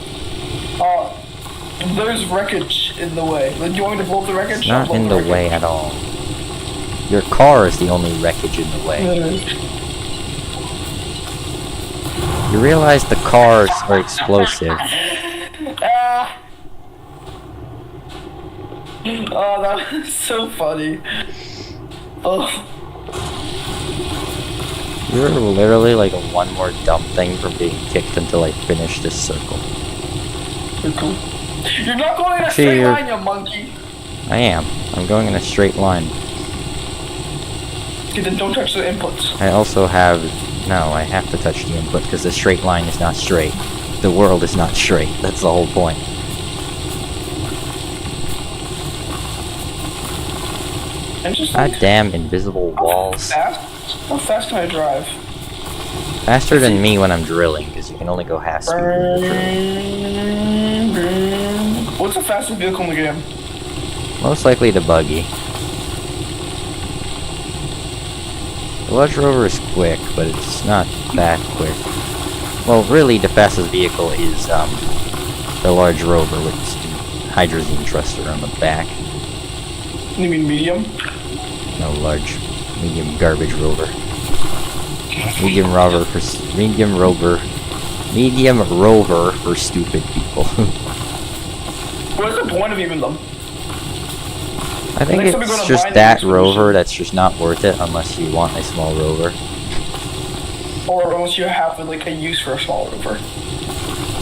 Speaker 2: There's wreckage in the way. Do you want me to blow up the wreckage?
Speaker 1: It's not in the way at all. Your car is the only wreckage in the way. You realize the cars are explosive.
Speaker 2: Oh, that was so funny. Oh.
Speaker 1: You're literally like one more dumb thing from being kicked until I finish this circle.
Speaker 2: You're cool. You're not going in a straight line, you monkey!
Speaker 1: I am. I'm going in a straight line.
Speaker 2: Okay, then don't touch the inputs.
Speaker 1: I also have... No, I have to touch the input because the straight line is not straight. The world is not straight. That's the whole point. God damn invisible walls.
Speaker 2: How fast can I drive?
Speaker 1: Faster than me when I'm drilling, because you can only go half speed when you're drilling.
Speaker 2: What's the fastest vehicle in the game?
Speaker 1: Most likely the buggy. The large rover is quick, but it's not that quick. Well, really, the fastest vehicle is the large rover with the hydrazine thruster on the back.
Speaker 2: You mean medium?
Speaker 1: No, large, medium garbage rover. Medium rover for stupid people.
Speaker 2: What's the point of even them?
Speaker 1: I think it's just that rover that's just not worth it unless you want a small rover.
Speaker 2: Or unless you have like a use for a small rover.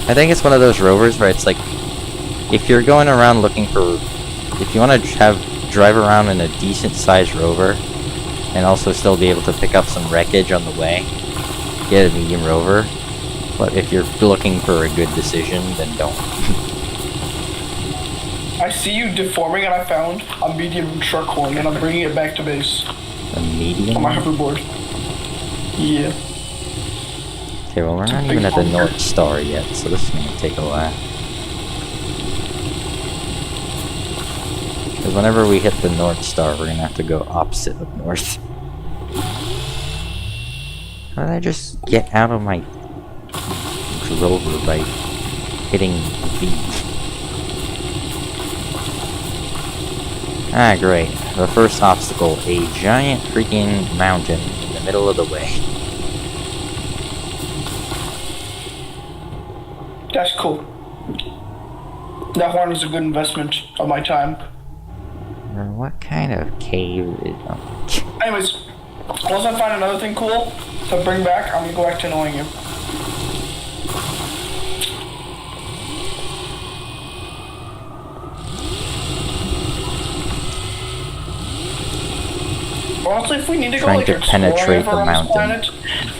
Speaker 1: I think it's one of those rovers where it's like, if you're going around looking for, if you want to drive around in a decent sized rover and also still be able to pick up some wreckage on the way, get a medium rover. But if you're looking for a good decision, then don't.
Speaker 2: I see you deforming, and I found a medium truck horn, and I'm bringing it back to base.
Speaker 1: A medium?
Speaker 2: On my hoverboard. Yeah.
Speaker 1: Okay, well we're not even at the North Star yet, so this is gonna take a while. Because whenever we hit the North Star, we're gonna have to go opposite of north. How did I just get out of my rover by hitting V? Ah, great. The first obstacle, a giant freaking mountain in the middle of the way.
Speaker 2: That's cool. That horn was a good investment of my time.
Speaker 1: What kind of cave is... Oh.
Speaker 2: Anyways, once I find another thing cool to bring back, I'm gonna go back to annoying you. Honestly, if we need to go
Speaker 1: Trying
Speaker 2: like
Speaker 1: to penetrate the mountain.
Speaker 2: Planet,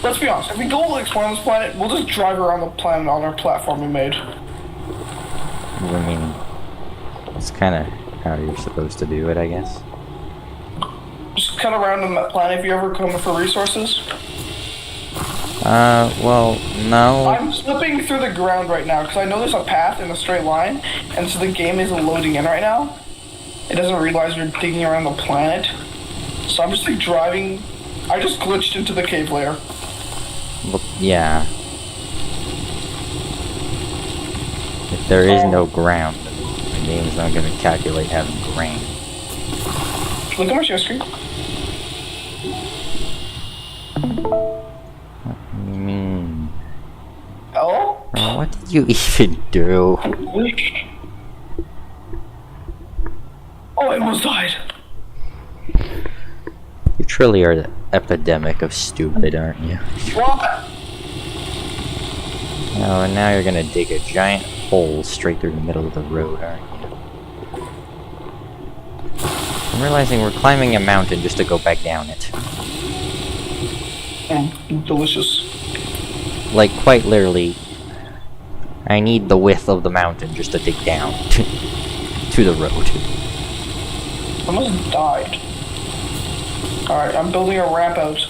Speaker 2: let's be honest, if we go like explore on this planet, we'll just drive around the planet on our platform we made.
Speaker 1: I mean, it's kind of how you're supposed to do it, I guess.
Speaker 2: Just cut around on that planet if you ever come for resources.
Speaker 1: Well, no.
Speaker 2: I'm slipping through the ground right now because I know there's a path in a straight line, and so the game isn't loading in right now. It doesn't realize you're digging around the planet. So I'm just like driving. I just glitched into the cave layer.
Speaker 1: Well, yeah. If there is no ground, the game's not going to calculate having ground.
Speaker 2: Look at my share screen.
Speaker 1: What do you mean?
Speaker 2: Oh?
Speaker 1: What did you even do?
Speaker 2: Oh, I almost died.
Speaker 1: You truly are the epidemic of stupid, aren't you?
Speaker 2: What?
Speaker 1: Oh, and now you're gonna dig a giant hole straight through the middle of the road, aren't you? I'm realizing we're climbing a mountain just to go back down it.
Speaker 2: Delicious.
Speaker 1: Like, quite literally, I need the width of the mountain just to dig down to the road.
Speaker 2: I almost died. Alright, I'm building a ramp out.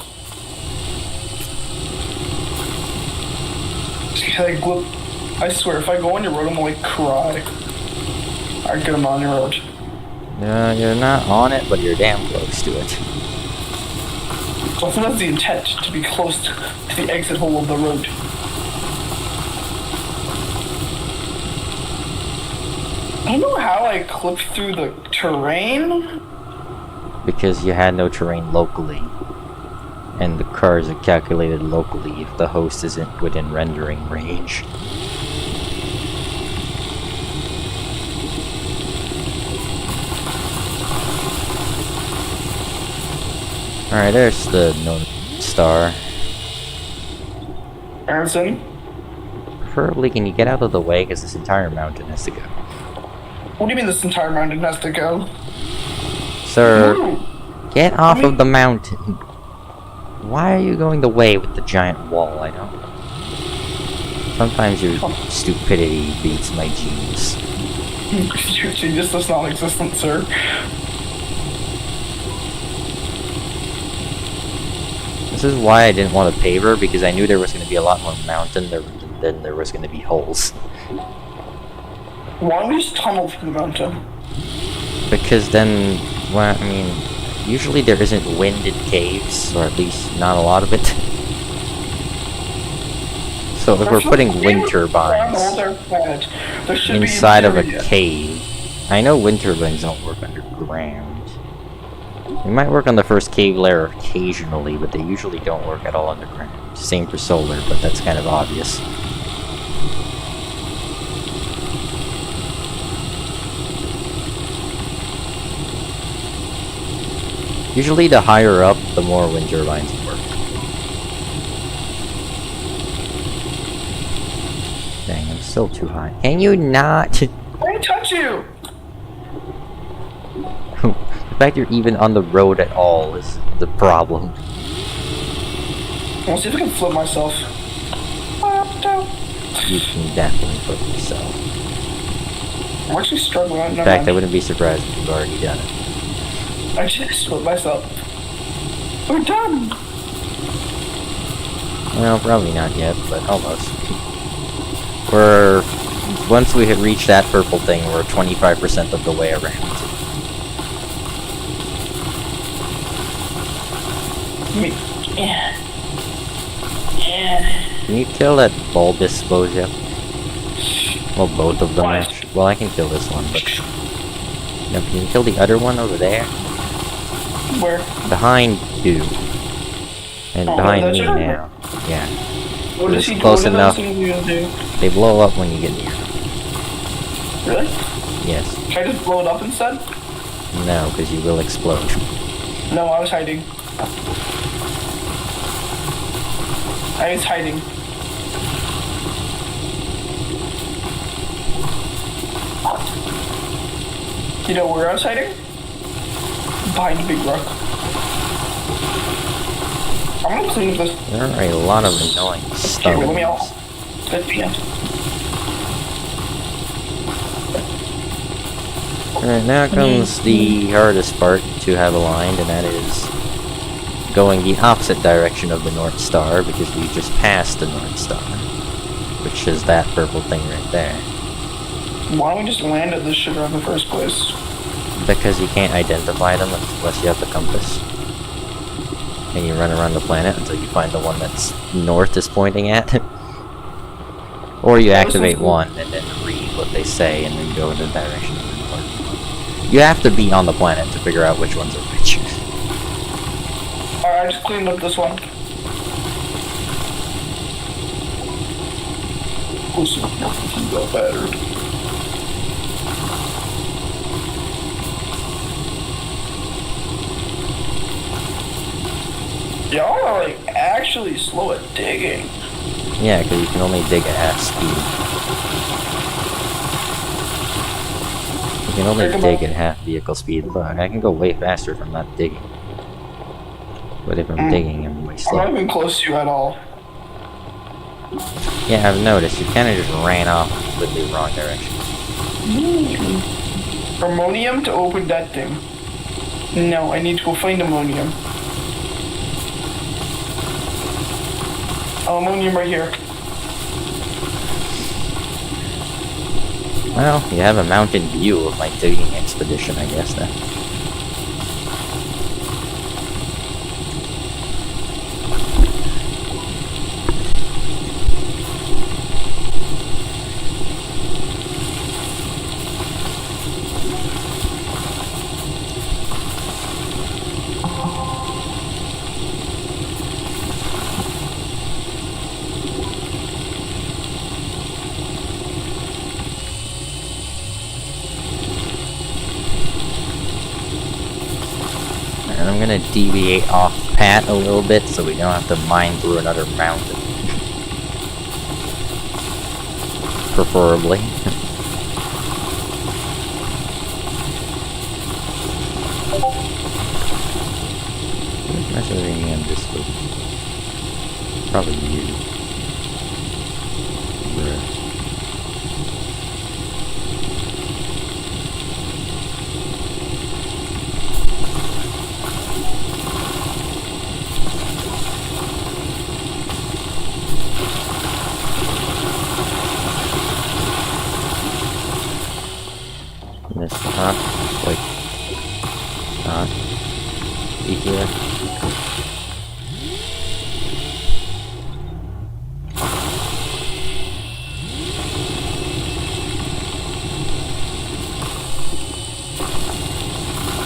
Speaker 2: I swear, if I go on your road, I'm gonna like cry. Alright, get him on your road.
Speaker 1: You're not on it, but you're damn close to it.
Speaker 2: So I think that's the intent, to be close to the exit hole of the road. I don't know how I clipped through the terrain.
Speaker 1: Because you had no terrain locally. And the cars are calculated locally if the host isn't within rendering range. Alright, there's the North Star.
Speaker 2: Aronson?
Speaker 1: Preferably, can you get out of the way, because this entire mountain has to go.
Speaker 2: What do you mean this entire mountain has to go?
Speaker 1: Sir,
Speaker 2: Ooh.
Speaker 1: get off of the mountain. Why are you going the way with the giant wall? I don't... Sometimes your stupidity beats my genius.
Speaker 2: Your genius is non-existent, sir.
Speaker 1: This is why I didn't want a paver, because I knew there was going to be a lot more mountain than there was going to be holes.
Speaker 2: Why don't we just tunnel through the mountain?
Speaker 1: Because then, well, I mean, usually there isn't wind in caves, or at least not a lot of it. So if we're putting wind turbines inside of a cave, I know wind turbines don't work underground. They might work on the first cave layer occasionally, but they usually don't work at all underground. Same for solar, but that's kind of obvious. Usually the higher up, the more wind turbines work. Dang, I'm still too high. Can you not?
Speaker 2: I didn't touch you!
Speaker 1: The fact you're even on the road at all is the problem.
Speaker 2: I'll see if I can flip myself.
Speaker 1: You can definitely flip yourself.
Speaker 2: I'm actually struggling.
Speaker 1: In fact, I wouldn't be surprised if you've already done it.
Speaker 2: I just flipped myself. We're done!
Speaker 1: Well, probably not yet, but almost. Once we hit reach that purple thing, we're 25% of the way around.
Speaker 2: Me. Yeah. Yeah.
Speaker 1: Can you kill that bulbous bozo? Well, both of them
Speaker 2: Why?
Speaker 1: actually. Well, I can kill this one, but no, can you kill the other one over there?
Speaker 2: Where?
Speaker 1: Behind you. And
Speaker 2: Oh,
Speaker 1: behind
Speaker 2: that's
Speaker 1: me
Speaker 2: your-
Speaker 1: now. Yeah.
Speaker 2: What does
Speaker 1: It's
Speaker 2: he
Speaker 1: close
Speaker 2: what are
Speaker 1: enough.
Speaker 2: those things you gonna do?
Speaker 1: They blow up when you get near them.
Speaker 2: Really?
Speaker 1: Yes.
Speaker 2: Can I just blow it up instead?
Speaker 1: No, because you will explode.
Speaker 2: No, I was hiding. I was hiding. You know where I was hiding? Behind the big rock. I'm gonna clean this.
Speaker 1: There are a lot of annoying
Speaker 2: Okay, let me out.
Speaker 1: stones.
Speaker 2: Good PM.
Speaker 1: Alright, now comes the hardest part to have aligned, and that is going the opposite direction of the North Star, because we just passed the North Star, which is that purple thing right there.
Speaker 2: Why don't we just land at this sugar in the first place?
Speaker 1: Because you can't identify them unless you have the compass. And you run around the planet until you find the one that's north is pointing at. Or you activate one and then read what they say and then go in the direction of the north. You have to be on the planet to figure out which ones are which.
Speaker 2: Alright, I just cleaned up this one. Oh, so he got battered. Y'all are like actually slow at digging.
Speaker 1: Yeah, because you can only dig at half speed. You can only dig at half vehicle speed. Look, I can go way faster if I'm not digging. But if I'm digging, I'm way
Speaker 2: I'm
Speaker 1: slow.
Speaker 2: not even close to you at all.
Speaker 1: Yeah, I've noticed. You kind of just ran off with the wrong direction.
Speaker 2: Ammonium to open that thing. No, I need to go find ammonium. Ammonium right here.
Speaker 1: Well, you have a mountain view of my digging expedition, I guess, then. And I'm gonna deviate off path a little bit so we don't have to mine through another mountain. Preferably. Who's messaging me on Discord? Probably you. Bruh. This not like not be here.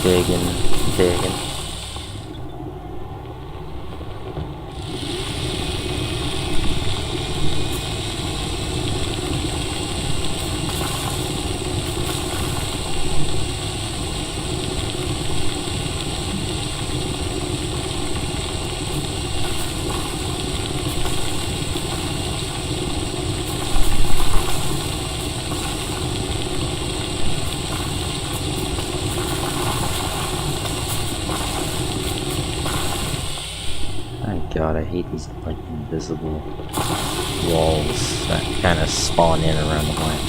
Speaker 1: Digging. My god, I hate these like invisible walls that kind of spawn in around the planet.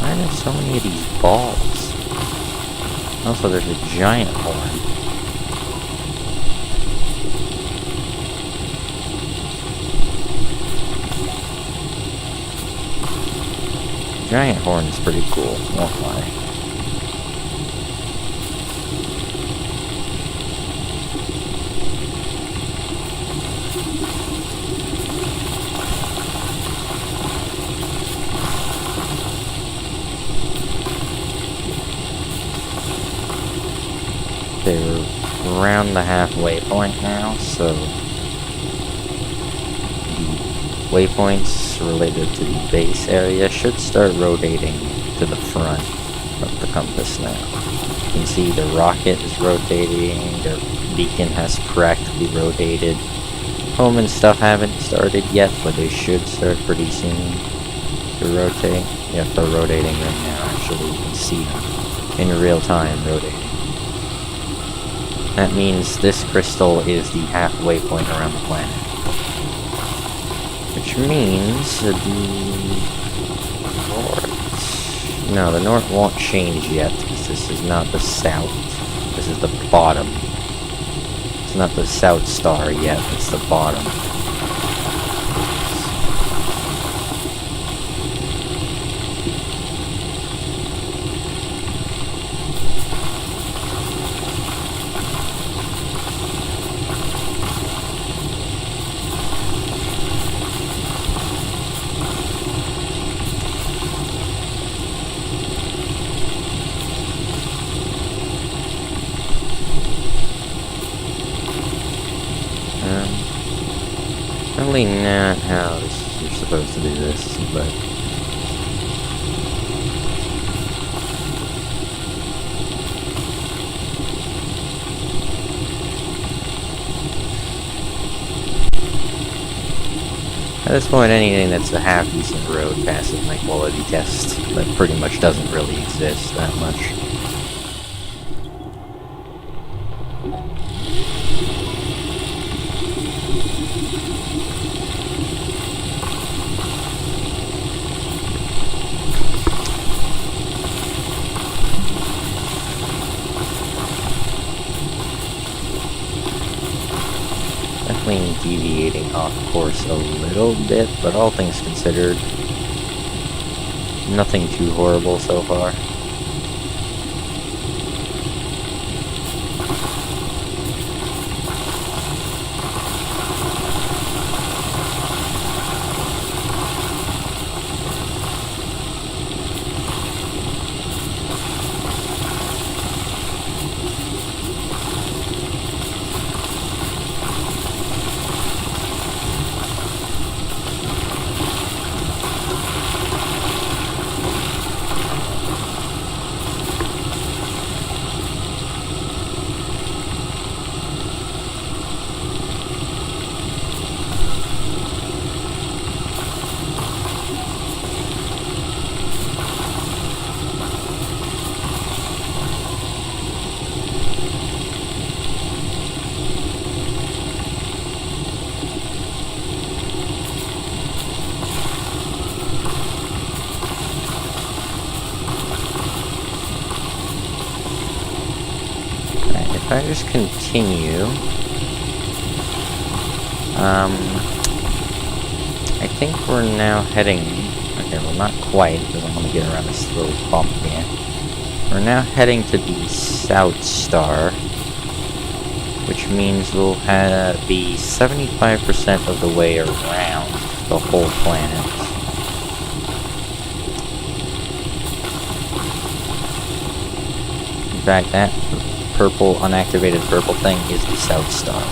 Speaker 1: Why are there so many of these balls? Also, there's a giant horn. Giant horn is pretty cool, won't lie. around the halfway point now, so the waypoints related to the base area should start rotating to the front of the compass now. You can see the rocket is rotating, the beacon has practically rotated. Home and stuff haven't started yet, but they should start pretty soon to rotate. Yep, they're rotating right now, actually. You can see them in real time rotating. That means this crystal is the halfway point around the planet. Which means the north... No, the north won't change yet, because this is not the south. This is the bottom. It's not the south star yet, it's the bottom. Probably not how you're supposed to do this, but... At this point, anything that's a half-decent road passes my quality test. That pretty much doesn't really exist that much. Definitely deviating off course a little bit, but all things considered, nothing too horrible so far. If I just continue, I think we're now heading, okay, well not quite, because I'm going to get around this little bump here. We're now heading to the South Star, which means we'll be 75% of the way around the whole planet. In fact, that purple, unactivated purple thing is the South Star.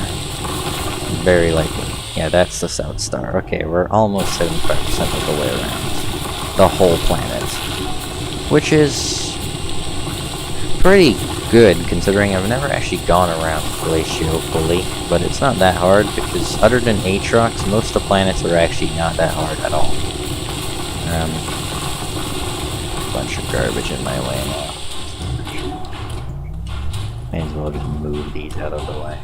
Speaker 1: Very likely. Yeah, that's the South Star. Okay, we're almost 75% of the way around the whole planet. Which is pretty good, considering I've never actually gone around Glacio fully, but it's not that hard, because other than Aatrox, most of the planets are actually not that hard at all. Bunch of garbage in my way now. May as well just move these out of the way.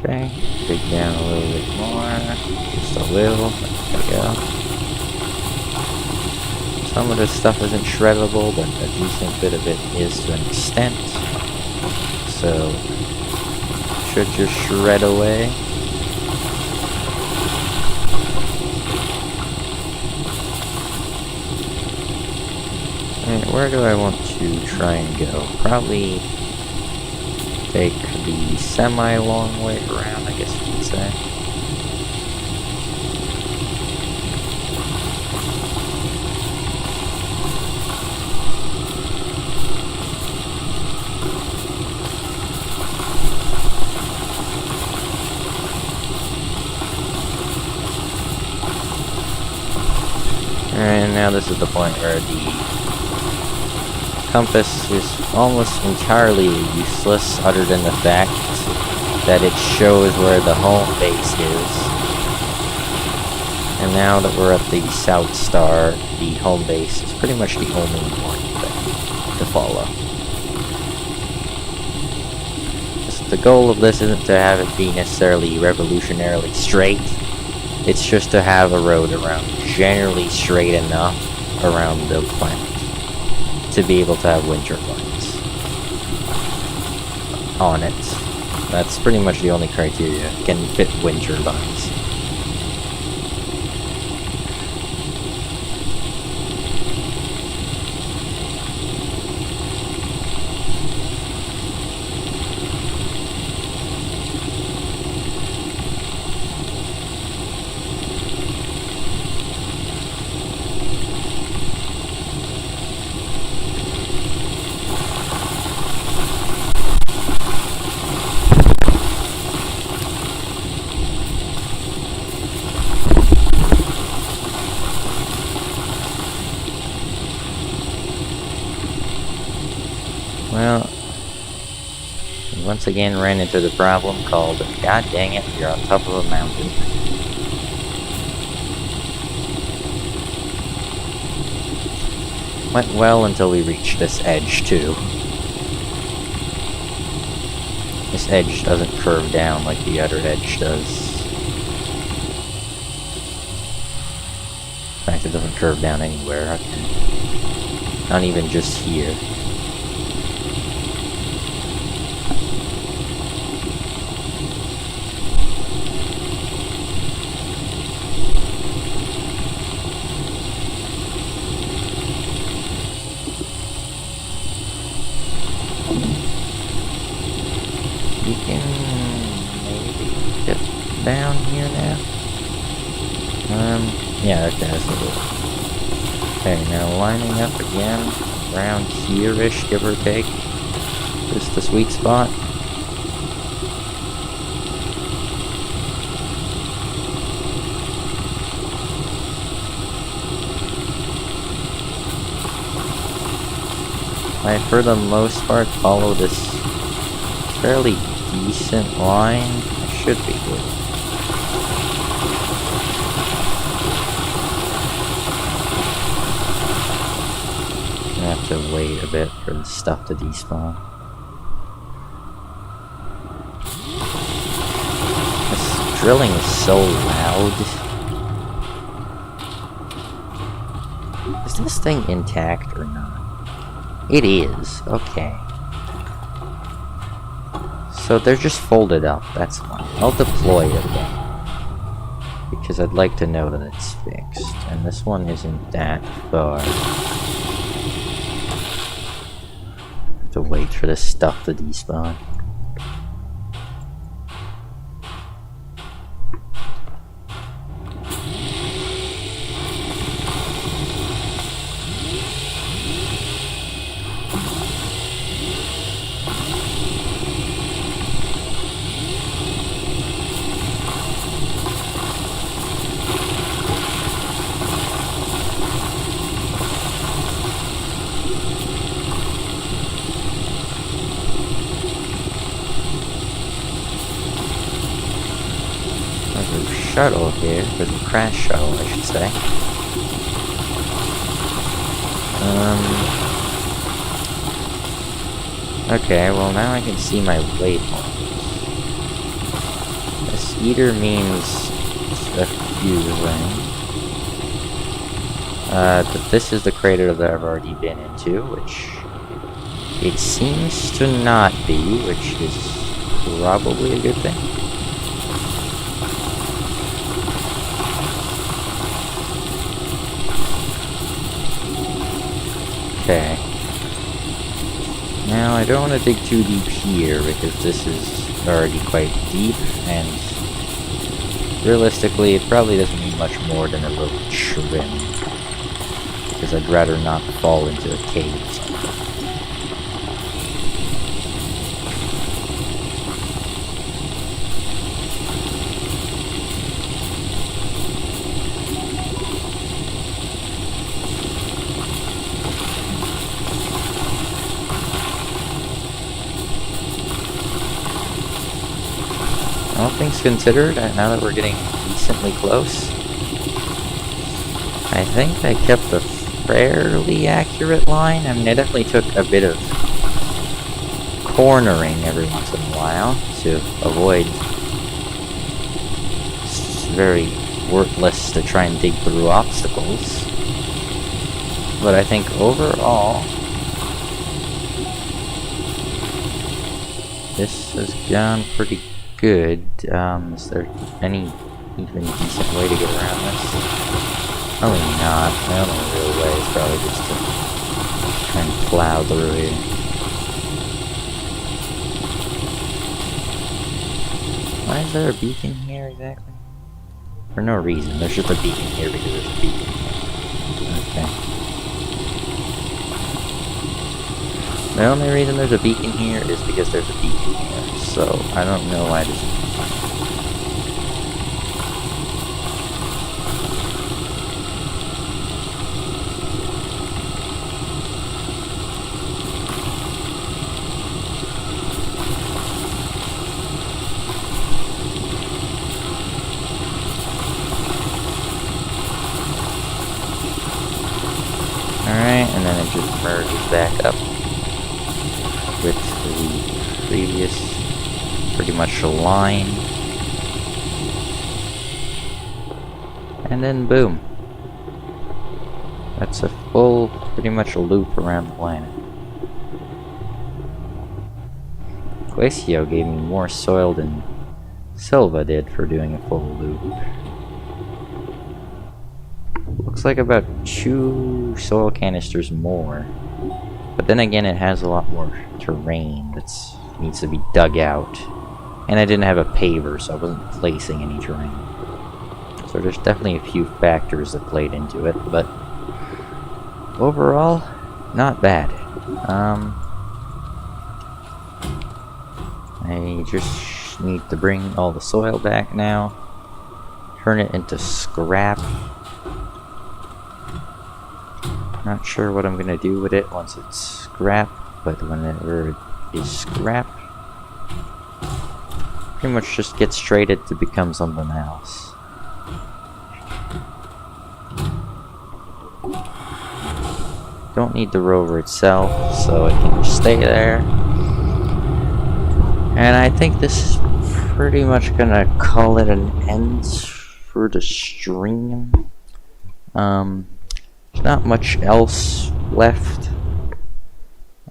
Speaker 1: Okay, dig down a little bit more, just a little, there we go. Some of this stuff isn't shreddable, but a decent bit of it is to an extent. So, should just shred away. And where do I want to try and go? Probably take the semi-long way around, I guess you could say. And now this is the point where the compass is almost entirely useless, other than the fact that it shows where the home base is. And now that we're at the South Star, the home base is pretty much the only one to follow. The goal of this isn't to have it be necessarily revolutionarily straight. It's just to have a road around generally straight enough around the planet to be able to have wind turbines on it. That's pretty much the only criteria. Can fit wind turbines. Well, we once again ran into the problem called, god dang it, you're on top of a mountain. Went well until we reached this edge, too. This edge doesn't curve down like the other edge does. In fact, it doesn't curve down anywhere. Not even just here. You can maybe get down here now. Yeah, okay, that's a little. Okay, now lining up again around here-ish, give or take. This is the sweet spot. I, for the most part, follow this fairly decent line. It should be good. I have to wait a bit for the stuff to despawn. This drilling is so loud. Is this thing intact or not? It is. Okay. So they're just folded up, that's fine. I'll deploy it again, because I'd like to know that it's fixed. And this one isn't that far. Have to wait for this stuff to despawn. Shuttle here, there's a crash shuttle, I should say. Okay, well now I can see my waypoint. This either means a few things. That this is the crater that I've already been into, which it seems to not be, which is probably a good thing. Okay. Now, I don't want to dig too deep here, because this is already quite deep, and realistically, it probably doesn't need much more than a little trim, because I'd rather not fall into a cave or something. All things considered, now that we're getting decently close, I think I kept a fairly accurate line. I mean, I definitely took a bit of cornering every once in a while to avoid. It's very worthless to try and dig through obstacles. But I think overall, this has gone pretty good. Is there any even decent way to get around this? Probably not. The only real way is probably just to try and plow through here. Why is there a beacon here exactly? For no reason. There's just a beacon here because there's a beacon here. Okay. The only reason there's a beacon here is because there's a beacon here, so I don't know why this is. Alright, and then it just merges back up with the previous pretty much a line, and then boom, that's a full pretty much a loop around the planet. Glacio gave me more soil than Silva did for doing a full loop. Looks like about 2 soil canisters more. But then again, it has a lot more terrain that needs to be dug out. And I didn't have a paver, so I wasn't placing any terrain. So there's definitely a few factors that played into it, but overall, not bad. I just need to bring all the soil back now. Turn it into scrap. Not sure what I'm gonna do with it once it's scrapped, but whenever it is scrapped, pretty much just gets traded to become something else. Don't need the rover itself, so it can just stay there. And I think this is pretty much gonna call it an end for the stream. There's not much else left.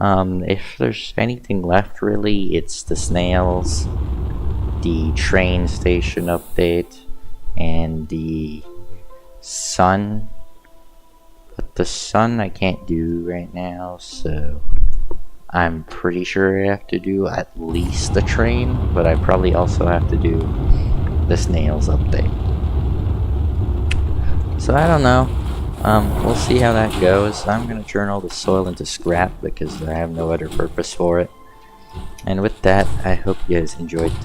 Speaker 1: If there's anything left, really, it's the snails, the train station update, and the sun. But the sun I can't do right now, so I'm pretty sure I have to do at least the train, but I probably also have to do the snails update. So I don't know. We'll see how that goes. I'm gonna turn all the soil into scrap because I have no other purpose for it. And with that, I hope you guys enjoyed the